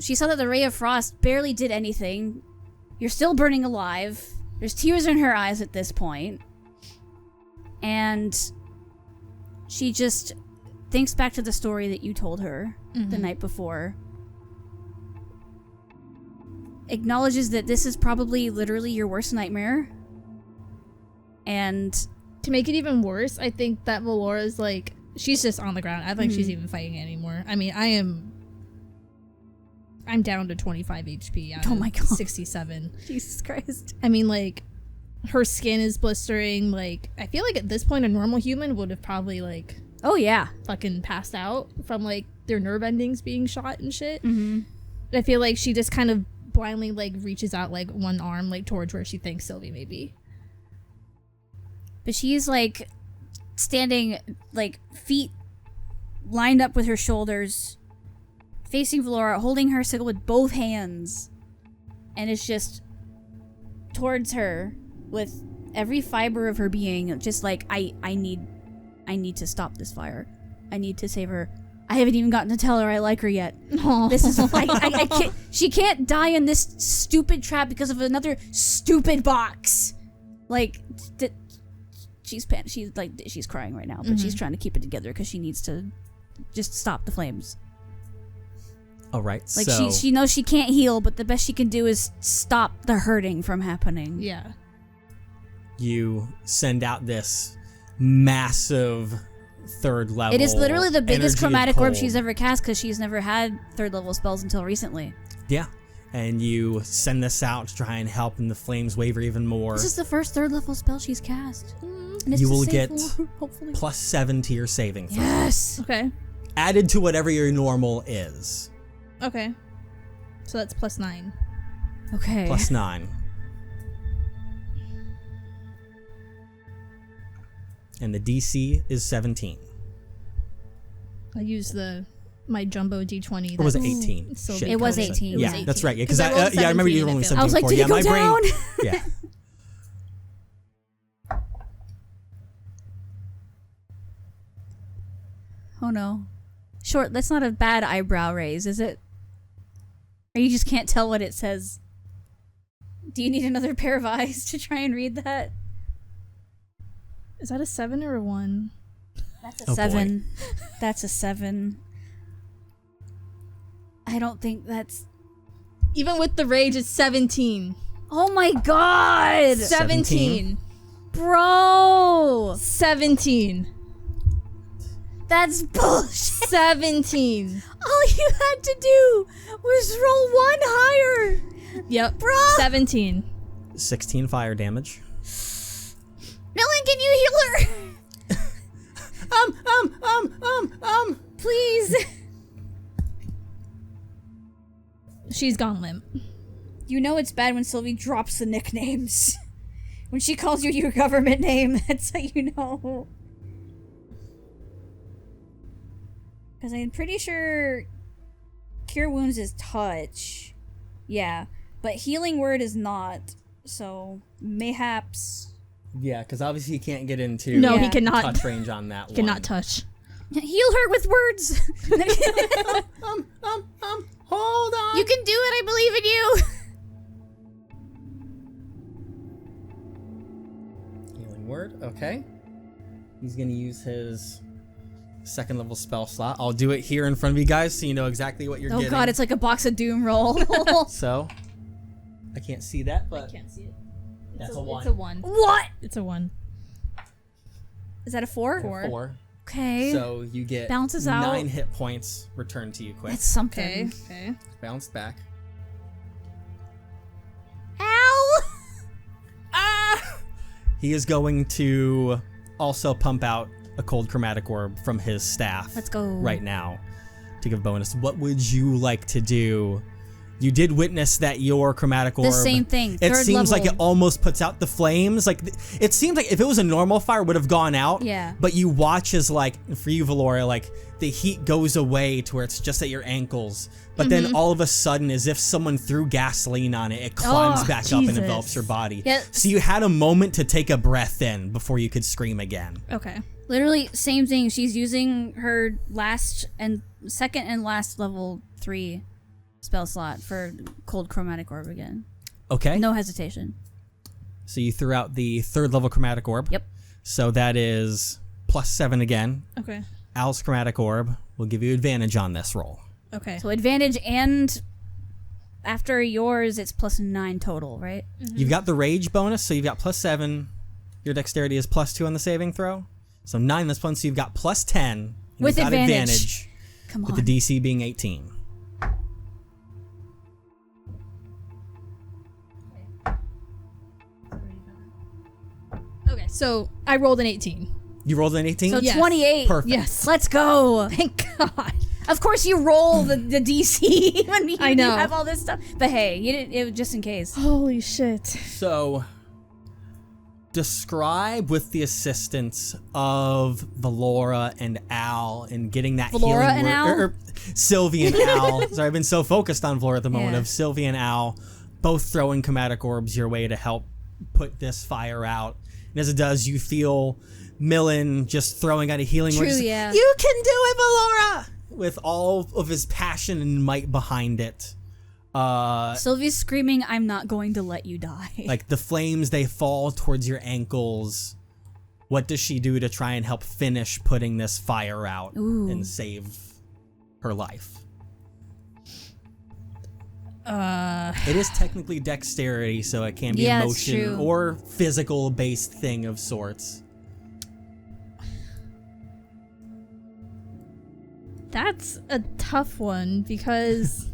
She saw that the Ray of Frost barely did anything. You're still burning alive. There's tears in her eyes at this point. And she just thinks back to the story that you told her the night before. Acknowledges that this is probably literally your worst nightmare. And To make it even worse, I think that Valora's like, she's just on the ground. I don't think she's even fighting anymore. I mean, I'm down to 25 HP out Oh of my God. 67. Jesus Christ. I mean, like, her skin is blistering. Like, I feel like at this point, a normal human would have probably, like, Oh yeah. fucking passed out from, like, their nerve endings being shot and shit. I feel like she just kind of blindly, like, reaches out, like, one arm, like, towards where she thinks Sylvie may be. But she's like standing, like, feet lined up with her shoulders, facing Valora, holding her sickle with both hands, and is just towards her with every fiber of her being, just like, I need to stop this fire. I need to save her. I haven't even gotten to tell her I like her yet. This is I can't. She can't die in this stupid trap because of another stupid box. Like, she's crying right now, but she's trying to keep it together because she needs to just stop the flames. All right. Like, so she knows she can't heal, but the best she can do is stop the hurting from happening. Yeah. you send out this massive third level. It is literally the biggest energy of chromatic orb cold. she's ever cast because she's never had third level spells until recently. Yeah. And you send this out to try and help, and the flames waver even more. This is the first third level spell she's cast. And it's You to will save get Valora, hopefully. +7 to your saving throw. Yes. Okay. Added to whatever your normal is. Okay. So that's +9. Okay. +9. And the DC is 17. I use my jumbo d20. Or was it that's 18? so Shit, big. It was God, 18. Yeah, that's right. Yeah, because 'Cause I rolled I remember you 17 rolling and it 17 failed. I was like, before. did Yeah, it go my down? brain. Yeah. Oh no. Short, that's not a bad eyebrow raise, is it? Or you just can't tell what it says? Do you need another pair of eyes to try and read that? Is that a 7 or a 1? That's a Oh, boy. 7. That's a 7. I don't think that's... Even with the rage, it's 17. Oh my god! 17. Bro! 17. That's bullshit! 17. All you had to do was roll 1 higher! Yep. Bruh! 17. 16 fire damage. Millen, can you heal her? Please. She's gone limp. You know it's bad when Sylvie drops the nicknames. When she calls you your government name, that's how you know. Because I'm pretty sure Cure Wounds is touch. Yeah. But Healing Word is not. So, mayhaps... Yeah, because obviously you can't get into No, Yeah. he cannot. touch range on that one. Cannot touch. Heal her with words! Hold on. You can do it, I believe in you! Healing word. Okay. He's gonna use his second level spell slot. I'll do it here in front of you guys so you know exactly what you're Oh getting. god, it's like a box of doom roll. So I can't see that, but Can't see it. that's a 1. It's a 1. What? It's a 1. Is that a 4? 4. Okay. So you get Bounces out. 9 hit points returned to you quick. That's something. Okay. Bounced back. Ow! Ah! He is going to also pump out a cold chromatic orb from his staff. Let's go. Right now to give a bonus. What would you like to do? You did witness that your chromatic orb. The same thing. It Third seems level. like it almost puts out the flames. Like it seems like if it was a normal fire, it would have gone out. Yeah. But you watch as like for you, Valora, like the heat goes away to where it's just at your ankles. But then all of a sudden, as if someone threw gasoline on it, it climbs Oh, back up and Jesus. envelops your body. Yeah. So you had a moment to take a breath in before you could scream again. Okay. Literally, same thing. She's using her second and last level 3 spell slot for cold chromatic orb again. Okay. No hesitation. So you threw out the third level chromatic orb. Yep. So that is +7 again. Okay. Al's chromatic orb will give you advantage on this roll. Okay. So advantage, and after yours, it's +9 total, right? You've got the rage bonus, so you've got +7. Your dexterity is +2 on the saving throw. So 9 this one, so you've got +10. And With you've got advantage. Come on. with the DC being 18. Okay. So I rolled an 18. You rolled an 18? So Yes. 28. Perfect. Yes. Let's go. Thank God. Of course, you roll the DC when you I know. have all this stuff. But hey, you didn't. It was just in case. Holy shit. So, describe with the assistance of Valora and Al and getting that Valora healing and word, Al? or Sylvie and Al. Sorry, I've been so focused on Valora at the moment. Yeah. Of Sylvie and Al both throwing chromatic orbs your way to help put this fire out. And as it does, you feel Millen just throwing out a healing word. True, Just, yeah. You can do it, Valora! With all of his passion and might behind it. Sylvie's screaming, "I'm not going to let you die." Like the flames, they fall towards your ankles. What does she do to try and help finish putting this fire out Ooh. and save her life? It is technically dexterity, so it can be a that's motion true. or physical based thing of sorts. That's a tough one because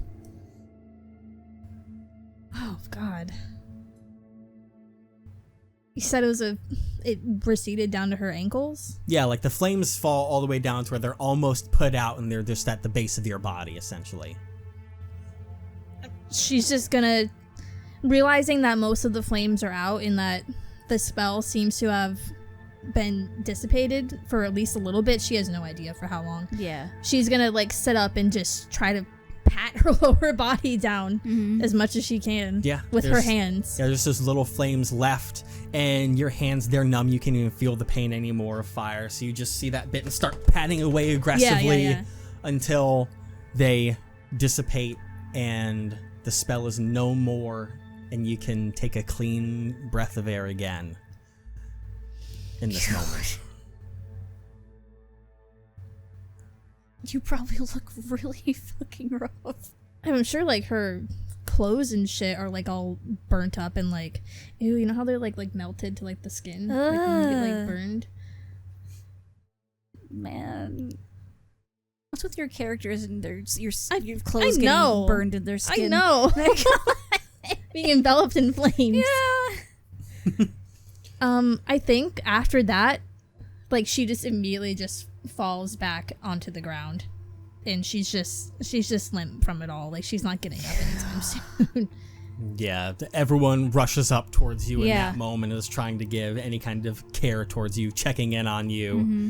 oh god. You said it receded down to her ankles? Yeah, like the flames fall all the way down to where they're almost put out and they're just at the base of your body, essentially. She's just gonna, realizing that most of the flames are out and that the spell seems to have been dissipated for at least a little bit. She has no idea for how long. Yeah. She's gonna like sit up and just try to pat her lower body down as much as she can. Yeah, with her hands. Yeah, there's just little flames left, and your hands, they're numb. You can't even feel the pain anymore of fire, so you just see that bit and start patting away aggressively until they dissipate and the spell is no more, and you can take a clean breath of air again in this moment. You probably look really fucking rough. I'm sure like her clothes and shit are like all burnt up and like, ew, you know how they're like melted to like the skin, like when you get like burned. Man, what's with your characters and your clothes getting know. burned in their skin? I know. Being enveloped in flames. Yeah. I think after that, like she just immediately just falls back onto the ground, and she's just limp from it all. Like she's not getting up anytime soon. Yeah, everyone rushes up towards you in Yeah. that moment and is trying to give any kind of care towards you, checking in on you. Mm-hmm.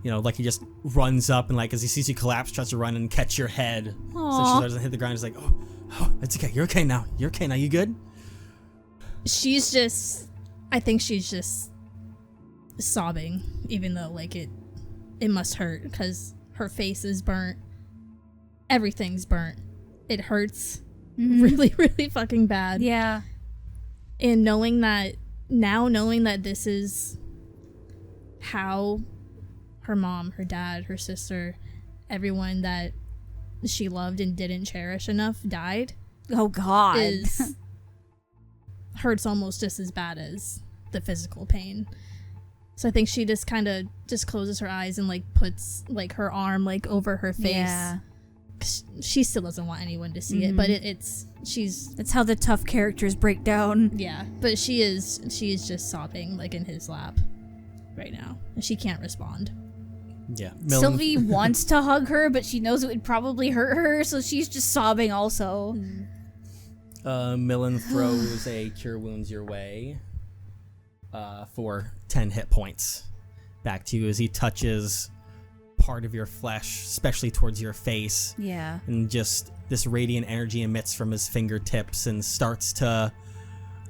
You know, like he just runs up and like as he sees you collapse, tries to run and catch your head. So she doesn't hit the ground. He's like, oh, it's okay. You're okay now. You're okay now. You good? I think she's just sobbing, even though like it must hurt because her face is burnt. Everything's burnt. It hurts really, really fucking bad. Yeah. And knowing that this is how her mom, her dad, her sister, everyone that she loved and didn't cherish enough died. Oh God. Hurts almost just as bad as the physical pain. So I think she just kind of just closes her eyes and like puts like her arm like over her face. Yeah. She still doesn't want anyone to see it, but it's how the tough characters break down. yeah, but she is just sobbing like in his lap right now, and she can't respond. Yeah. Sylvie wants to hug her, but she knows it would probably hurt her, so she's just sobbing also. Millen throws a Cure Wounds your way for 10 hit points back to you as he touches part of your flesh, especially towards your face. Yeah. And just this radiant energy emits from his fingertips and starts to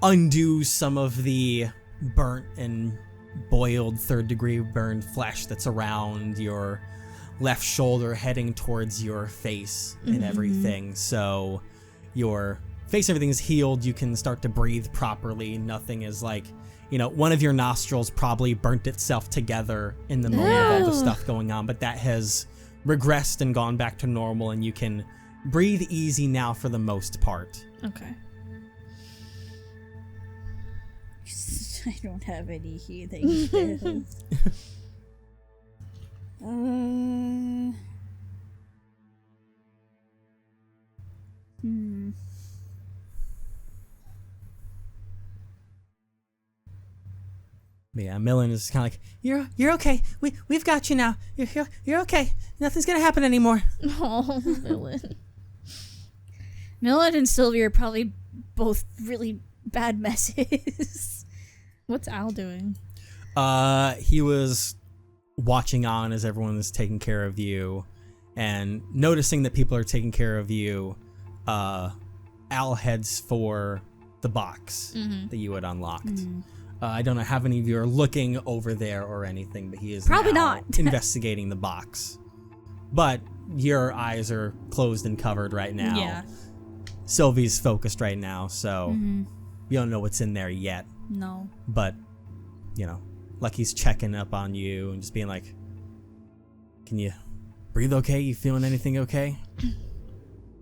undo some of the burnt and boiled third-degree burned flesh that's around your left shoulder heading towards your face and everything. So your face, everything is healed. You can start to breathe properly. Nothing is like, you know, one of your nostrils probably burnt itself together in the moment of all the stuff going on, but that has regressed and gone back to normal, and you can breathe easy now for the most part. Okay. I don't have any healing spells. Yeah, Millen is kind of like, you're okay. We've got you now. You're okay. Nothing's gonna happen anymore. Oh, Millen. Millen and Sylvia are probably both really bad messes. What's Al doing? He was watching on as everyone was taking care of you, and noticing that people are taking care of you. Al heads for the box that you had unlocked. I don't know how many of you are looking over there or anything, but he is Probably now not. investigating the box. But your eyes are closed and covered right now. Yeah. Sylvie's focused right now, so you don't know what's in there yet. No. But, you know, like he's checking up on you and just being like, can you breathe okay? You feeling anything okay?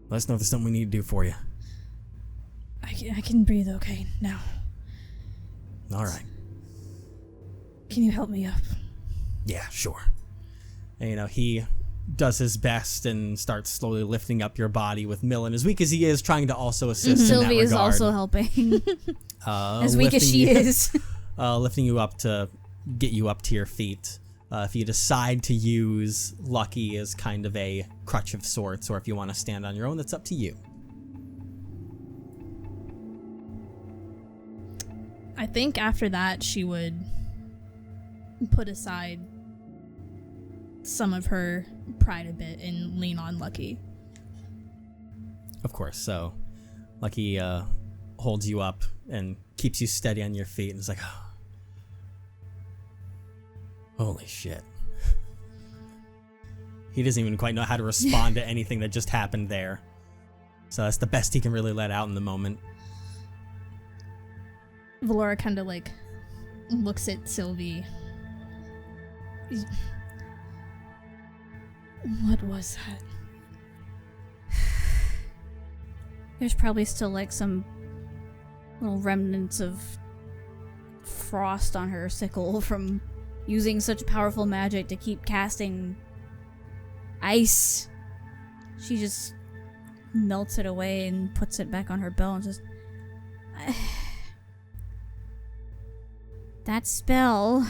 Let us know if there's something we need to do for you. I can breathe okay now. All right. Can you help me up? Yeah, sure. And, he does his best and starts slowly lifting up your body with Millen, as weak as he is, trying to also assist in that Sylvie is regard. also helping. As weak as she is. Lifting you up to get you up to your feet. If you decide to use Lucky as kind of a crutch of sorts, or if you want to stand on your own, that's up to you. I think after that she would put aside some of her pride a bit and lean on Lucky. Of course. So Lucky holds you up and keeps you steady on your feet and is like, oh, holy shit. He doesn't even quite know how to respond to anything that just happened there. So that's the best he can really let out in the moment. Valora kind of like looks at Sylvie. What was that? There's probably still like some little remnants of frost on her sickle from using such powerful magic to keep casting ice. She just melts it away and puts it back on her bow and says, that spell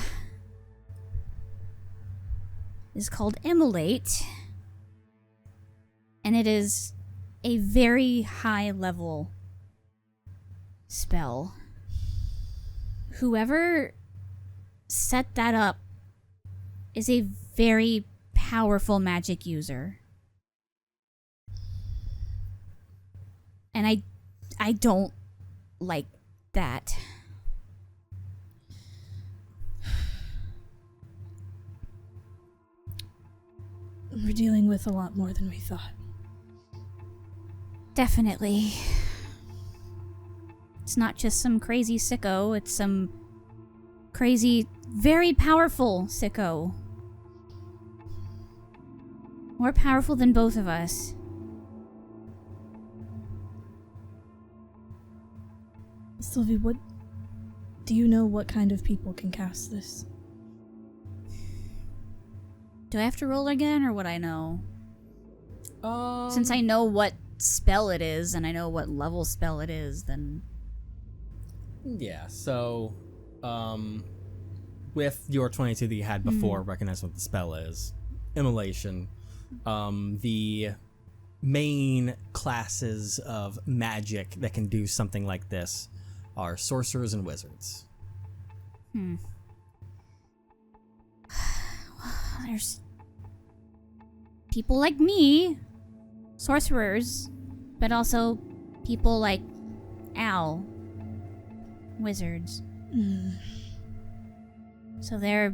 is called Immolate, and it is a very high level spell. Whoever set that up is a very powerful magic user. And I don't like that. We're dealing with a lot more than we thought. Definitely. It's not just some crazy sicko, it's some crazy, very powerful sicko. More powerful than both of us. Sylvie, what do you know what kind of people can cast this? Do I have to roll again, or would I know? Since I know what spell it is, and I know what level spell it is, then... Yeah, so, with your 22 that you had before, recognize what the spell is. Immolation. The main classes of magic that can do something like this are sorcerers and wizards. There's people like me, sorcerers, but also people like Al, wizards. So they're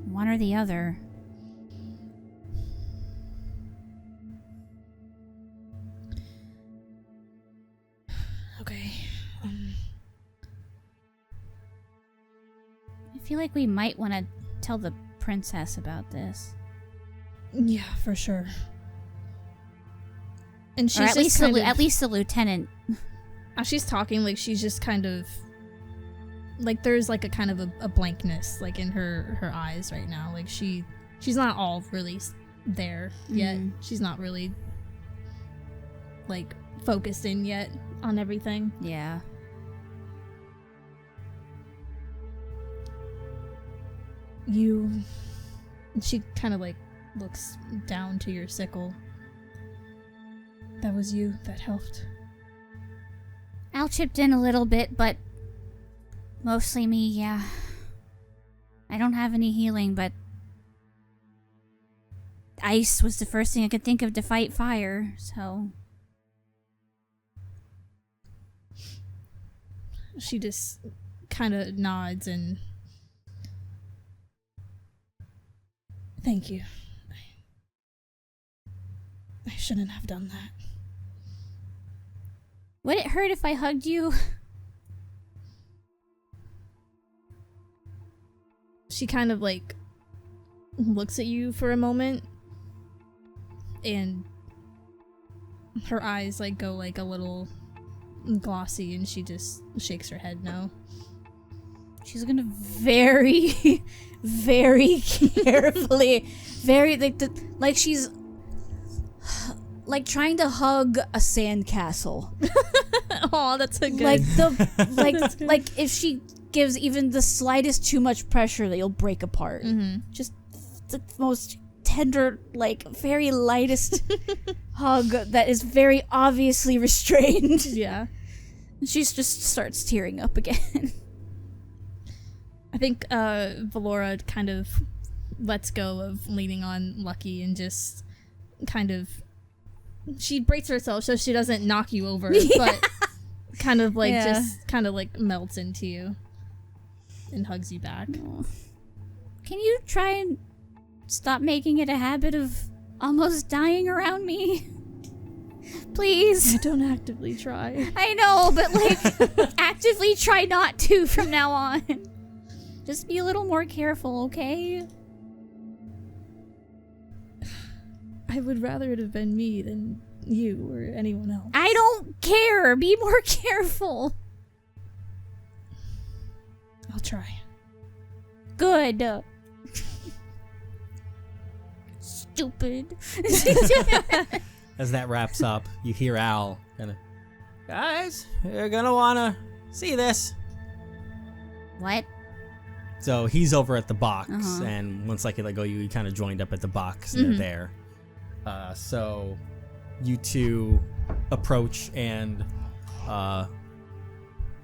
one or the other. Okay. I feel like we might want to tell the princess about this. Yeah, for sure. And she's Or at just least, kind of, at least the lieutenant. as she's talking, like she's just kind of like there's like a kind of a blankness like in her eyes right now. Like she's not all really there yet. She's not really like focused in yet on everything. Yeah. She kind of like looks down to your sickle. That was you that helped. Al chipped in a little bit, but mostly me, yeah. I don't have any healing, but ice was the first thing I could think of to fight fire, so... She just kind of nods and... Thank you. I shouldn't have done that. Would it hurt if I hugged you? She kind of like looks at you for a moment and her eyes like go like a little glossy, and she just shakes her head no. She's gonna very, very carefully, very like she's like trying to hug a sandcastle. Oh, that's a good. Like if she gives even the slightest too much pressure, that you'll break apart. Mm-hmm. Just the most tender, like very lightest hug that is very obviously restrained. Yeah. She just starts tearing up again. I think Valora kind of lets go of leaning on Lucky and just kind of she braces herself so she doesn't knock you over, but kind of like just kind of like melts into you and hugs you back. Can you try and stop making it a habit of almost dying around me? Please. I don't actively try. I know, but like actively try not to from now on. Just be a little more careful, okay? I would rather it have been me than you or anyone else. I don't care. Be more careful. I'll try. Good. Stupid. As that wraps up, you hear Al kind of, guys, you're gonna wanna see this. What? So he's over at the box, Uh-huh. and once like you let go, you kind of joined up at the box, and they're there. So you two approach, and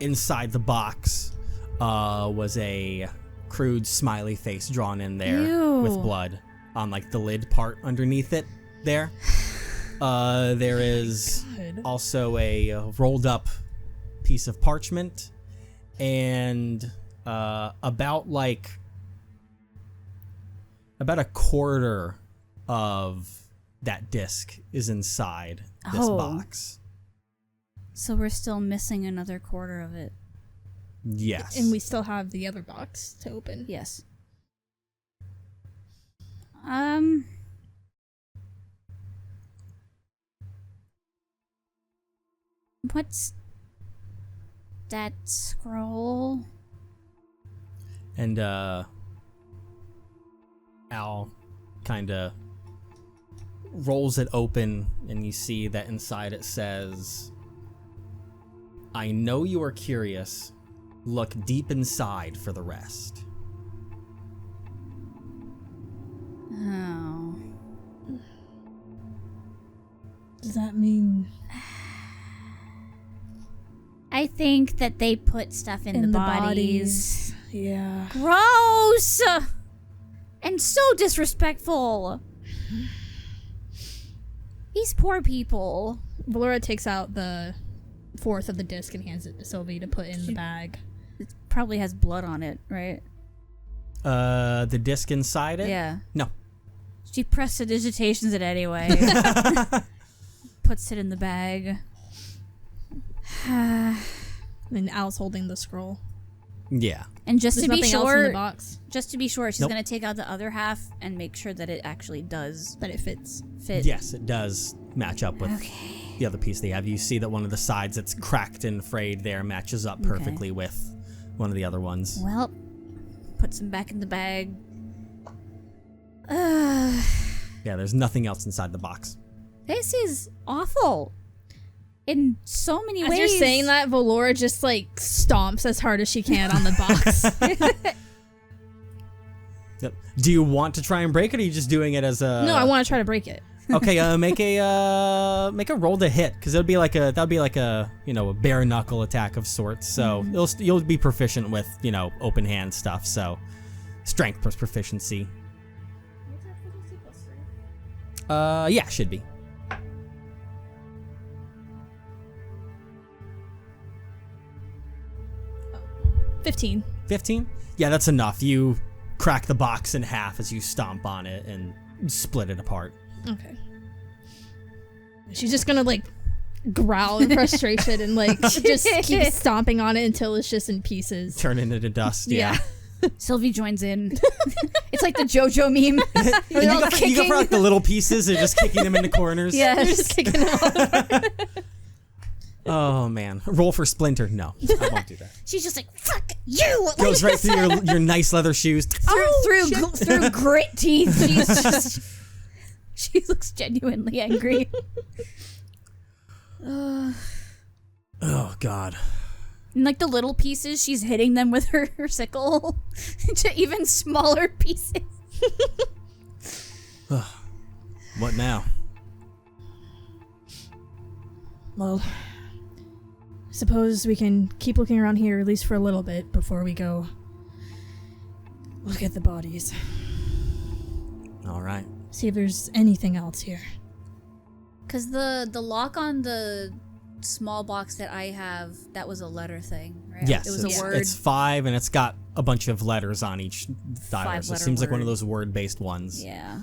inside the box was a crude smiley face drawn in there Ew. with blood on like the lid part underneath it there. There is God. also a rolled up piece of parchment, and about a quarter of that disc is inside this Oh. box. So we're still missing another quarter of it. Yes. And we still have the other box to open. Yes. What's that scroll? And Al kind of rolls it open, and you see that inside it says, I know you are curious. Look deep inside for the rest. Oh. Does that mean I think that they put stuff in, the bodies. Yeah. Gross! And so disrespectful. These poor people. Valora takes out the fourth of the disc and hands it to Sylvie to put in the bag. It probably has blood on it, right? The disc inside it? Yeah. No. She prestidigitations it anyway. Puts it in the bag. And Al's holding the scroll. Yeah. And just There's to be nothing else in the sure, box she's Nope. gonna take out the other half and make sure that it actually does that it fits. fit. Yes, it does match up with Okay. the other piece they have. You see that one of the sides that's cracked and frayed there matches up perfectly with one of the other ones. Well, puts them back in the bag. Yeah, there's nothing else inside the box. This is awful. In so many As ways. you're saying that, Valora just like stomps as hard as she can on the box. Yep. Do you want to try and break it, or are you just doing it as a... No, I want to try to break it. Okay, make a roll to hit, because that'd be like a a bare knuckle attack of sorts. So you'll be proficient with open hand stuff. So strength plus proficiency. Yeah, should be. Oh. 15. 15? Yeah, that's enough. You crack the box in half as you stomp on it and split it apart. Okay. She's just gonna like growl in frustration and like just keep stomping on it until it's just in pieces. Turn it into dust, yeah. Sylvie joins in. It's like the JoJo meme. You go for like the little pieces and just kicking them into corners. Yeah, Just kicking them all apart. Oh man, roll for Splinter. No, I won't do that. She's just like, fuck you. Goes right through your nice leather shoes. Through grit teeth. She's just. She looks genuinely angry. Oh God. And like the little pieces, she's hitting them with her sickle to even smaller pieces. What now? Well, I suppose we can keep looking around here at least for a little bit before we go look at the bodies. All right. See if there's anything else here. Because the lock on the small box that I have, that was a letter thing, right? Yes, it was a word. It's 5, and it's got a bunch of letters on each dial. So it 5-letter seems like one of word. those word-based ones. Yeah.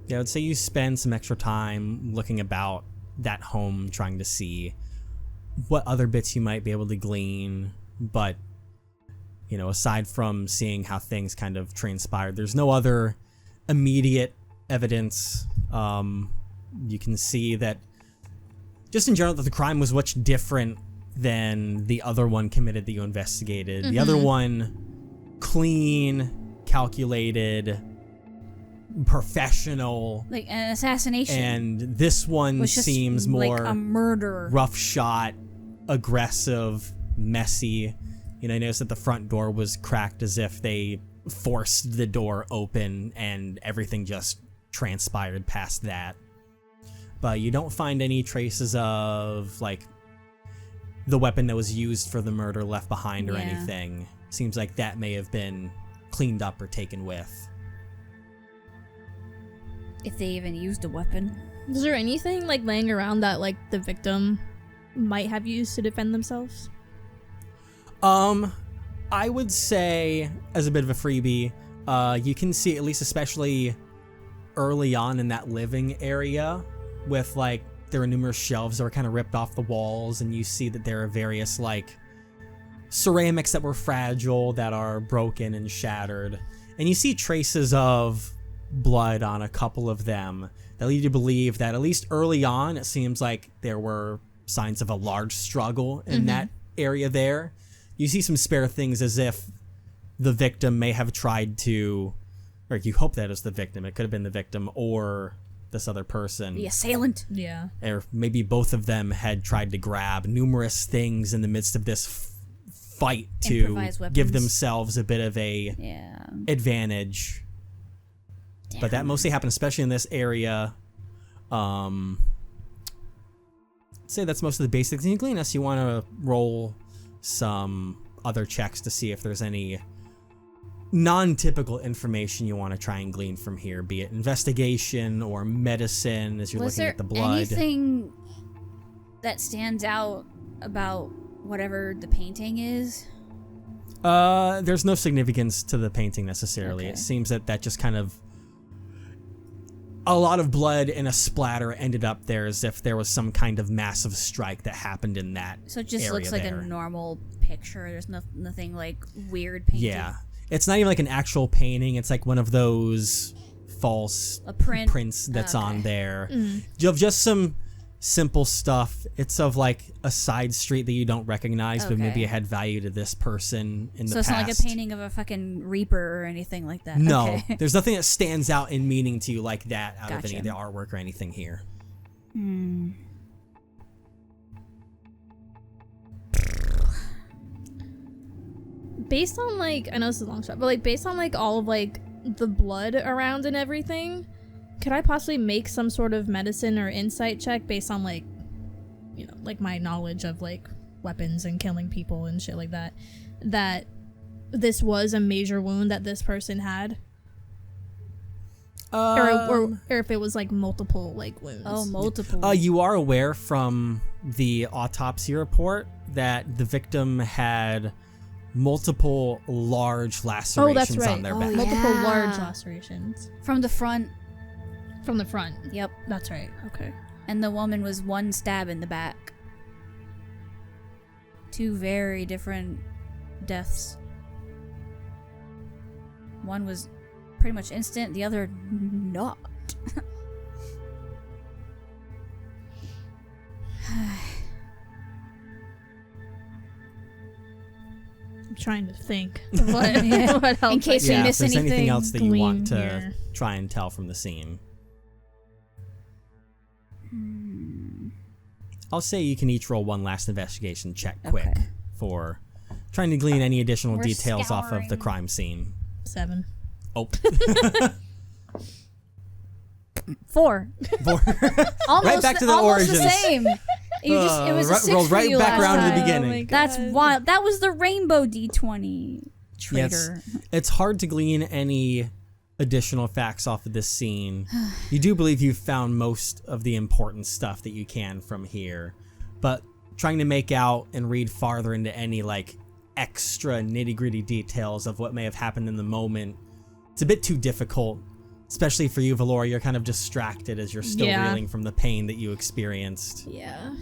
Yeah, I would say you spend some extra time looking about that home, trying to see what other bits you might be able to glean. But, you know, aside from seeing how things kind of transpired, there's no other immediate evidence. You can see that, just in general, that the crime was much different than the other one committed that you investigated. The other one, clean, calculated, professional, Like an assassination. and this one was just seems like more a murder. rough shot, aggressive, messy. You know, I noticed that the front door was cracked as if they forced the door open and everything just transpired past that. But you don't find any traces of, like, the weapon that was used for the murder left behind or Yeah. anything. Seems like that may have been cleaned up or taken with. If they even used a weapon. Is there anything like laying around that like the victim might have used to defend themselves? I would say, as a bit of a freebie, you can see, at least especially early on in that living area, with like, there are numerous shelves that were kind of ripped off the walls, and you see that there are various like ceramics that were fragile, that are broken and shattered. And you see traces of blood on a couple of them that lead you to believe that, at least early on, it seems like there were signs of a large struggle in that area there. You see some spare things, as if the victim may have tried to, or you hope that is the victim. It could have been the victim or this other person. The assailant. Yeah. Or maybe both of them had tried to grab numerous things in the midst of this fight to Improvised give weapons. themselves a bit of a Yeah. advantage. But that mostly happened, especially in this area. I'd say that's most of the basics. And you glean, unless you want to roll some other checks to see if there's any non-typical information you want to try and glean from here, be it investigation or medicine as you're Was looking there at the blood. anything that stands out about whatever the painting is? There's no significance to the painting necessarily. Okay. It seems that just kind of, a lot of blood and a splatter ended up there, as if there was some kind of massive strike that happened in that So it just area looks like there. a normal picture. There's nothing like weird painted. Yeah. It's not even like an actual painting. It's like one of those false A print. prints that's on Okay. there. You have just some simple stuff. It's of like a side street that you don't recognize, but maybe Okay. it had value to this person in So the it's past. not like a painting of a fucking reaper or anything like that. No, Okay. there's nothing that stands out in meaning to you like that out of any of the Gotcha. artwork or anything here. Based on like, I know this is a long shot, but like based on like all of like the blood around and everything, could I possibly make some sort of medicine or insight check based on like, you know, like my knowledge of like weapons and killing people and shit like that, that this was a major wound that this person had, or if it was like multiple like wounds. Oh, multiple. You are aware from the autopsy report that the victim had multiple large lacerations Oh, that's right. on their back. Multiple Yeah. large lacerations From the front. from the front. Yep. That's right. Okay. And the woman was one stab in the back. Two very different deaths. One was pretty much instant, the other not. I'm trying to think of what else. In case Yeah, we if miss there's anything anything. else that you want to glean here. try and tell from the scene. I'll say you can each roll one last investigation check quick Okay. for trying to glean any additional We're details off of the scouring. crime scene. 7. Oh. 4. Almost, Right back to the almost origins. the same. It was a 6 roll for right you back last around to the time. beginning. my That's God. wild. That was the rainbow D20. Traitor. It's hard to glean any additional facts off of this scene. You do believe you've found most of the important stuff that you can from here, but trying to make out and read farther into any like extra nitty-gritty details of what may have happened in the moment, it's a bit too difficult, especially for you, Valora. You're kind of distracted as you're still Yeah. reeling from the pain that you experienced. Yeah.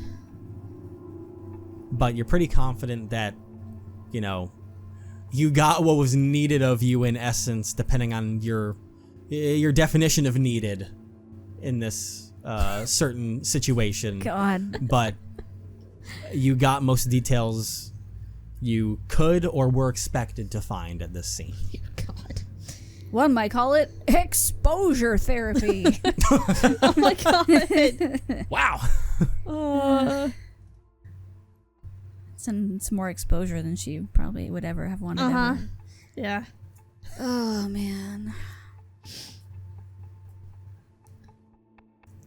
But you're pretty confident that, you know, you got what was needed of you in essence, depending on your definition of needed in this certain situation. God. But you got most details you could or were expected to find at this scene. God. One might call it exposure therapy. Oh my God. Wow. It's more exposure than she probably would ever have wanted. Uh-huh. Ever. Yeah. Oh man.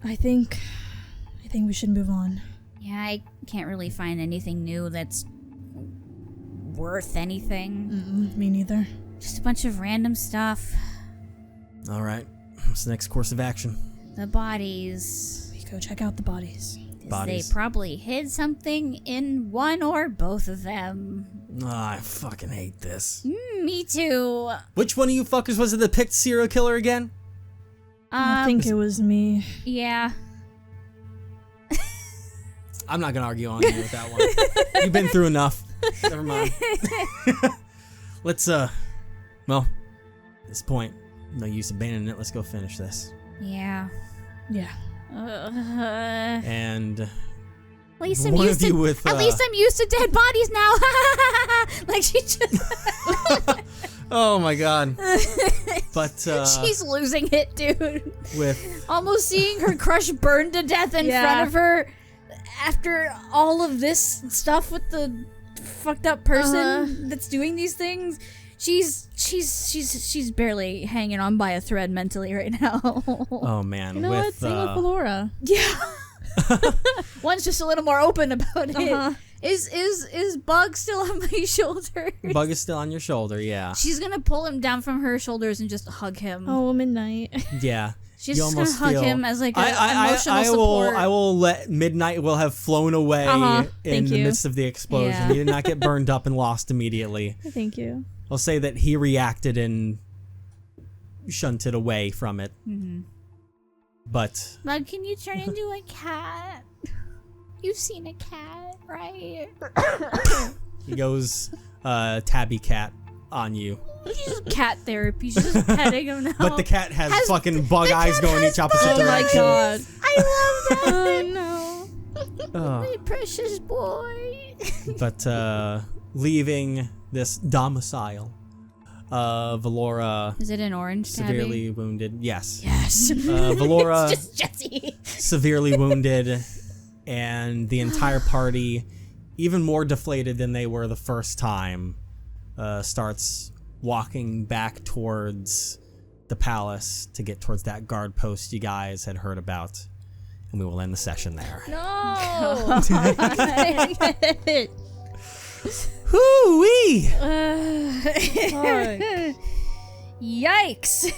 I think we should move on. Yeah, I can't really find anything new that's worth anything. Me neither. Just a bunch of random stuff. All right. What's the next course of action? The bodies. We go check out the bodies. Bodies. They probably hid something in one or both of them. Oh, I fucking hate this. Me too. Which one of you fuckers was it that picked serial killer again? I think it was me. Yeah. I'm not gonna argue on you with that one. You've been through enough. Never mind. Let's well, at this point, no use abandoning it. Let's go finish this. Yeah. Yeah. And At least I'm one used of you to. with At least I'm used to dead bodies now. Like she just. oh my god. But She's losing it, dude. with Almost seeing her crush burn to death in Yeah. front of her after all of this stuff with the fucked up person that's doing these things. She's barely hanging on by a thread mentally right now. oh man, You know what? with Same with Valora. Yeah. One's just a little more open about it. Uh-huh. Is Bug still on my shoulder? Bug is still on your shoulder, yeah. She's gonna pull him down from her shoulders and just hug him. Oh, midnight. Yeah. She's You just gonna almost hug feel- him as like an I emotional will support. I will let midnight will have flown away in Thank the you. midst of the explosion. Yeah. He did not get burned up and lost immediately. Thank you. I'll say that he reacted and shunted away from it. Mm-hmm. But Bug, can you turn into a cat? You've seen a cat, right? he goes tabby cat on you. She's cat therapy. She's just petting him now. But the cat has fucking bug the eyes cat going has each opposite Oh my direction. God. I love that. Oh no. Oh. My precious boy. But leaving this domicile, Valora Is it an orange severely wounded. Yes. Yes. Valora It's just Jesse. severely wounded, and the entire party, even more deflated than they were the first time, starts walking back towards the palace to get towards that guard post you guys had heard about. And we will end the session there. No. Hoo-wee! Yikes.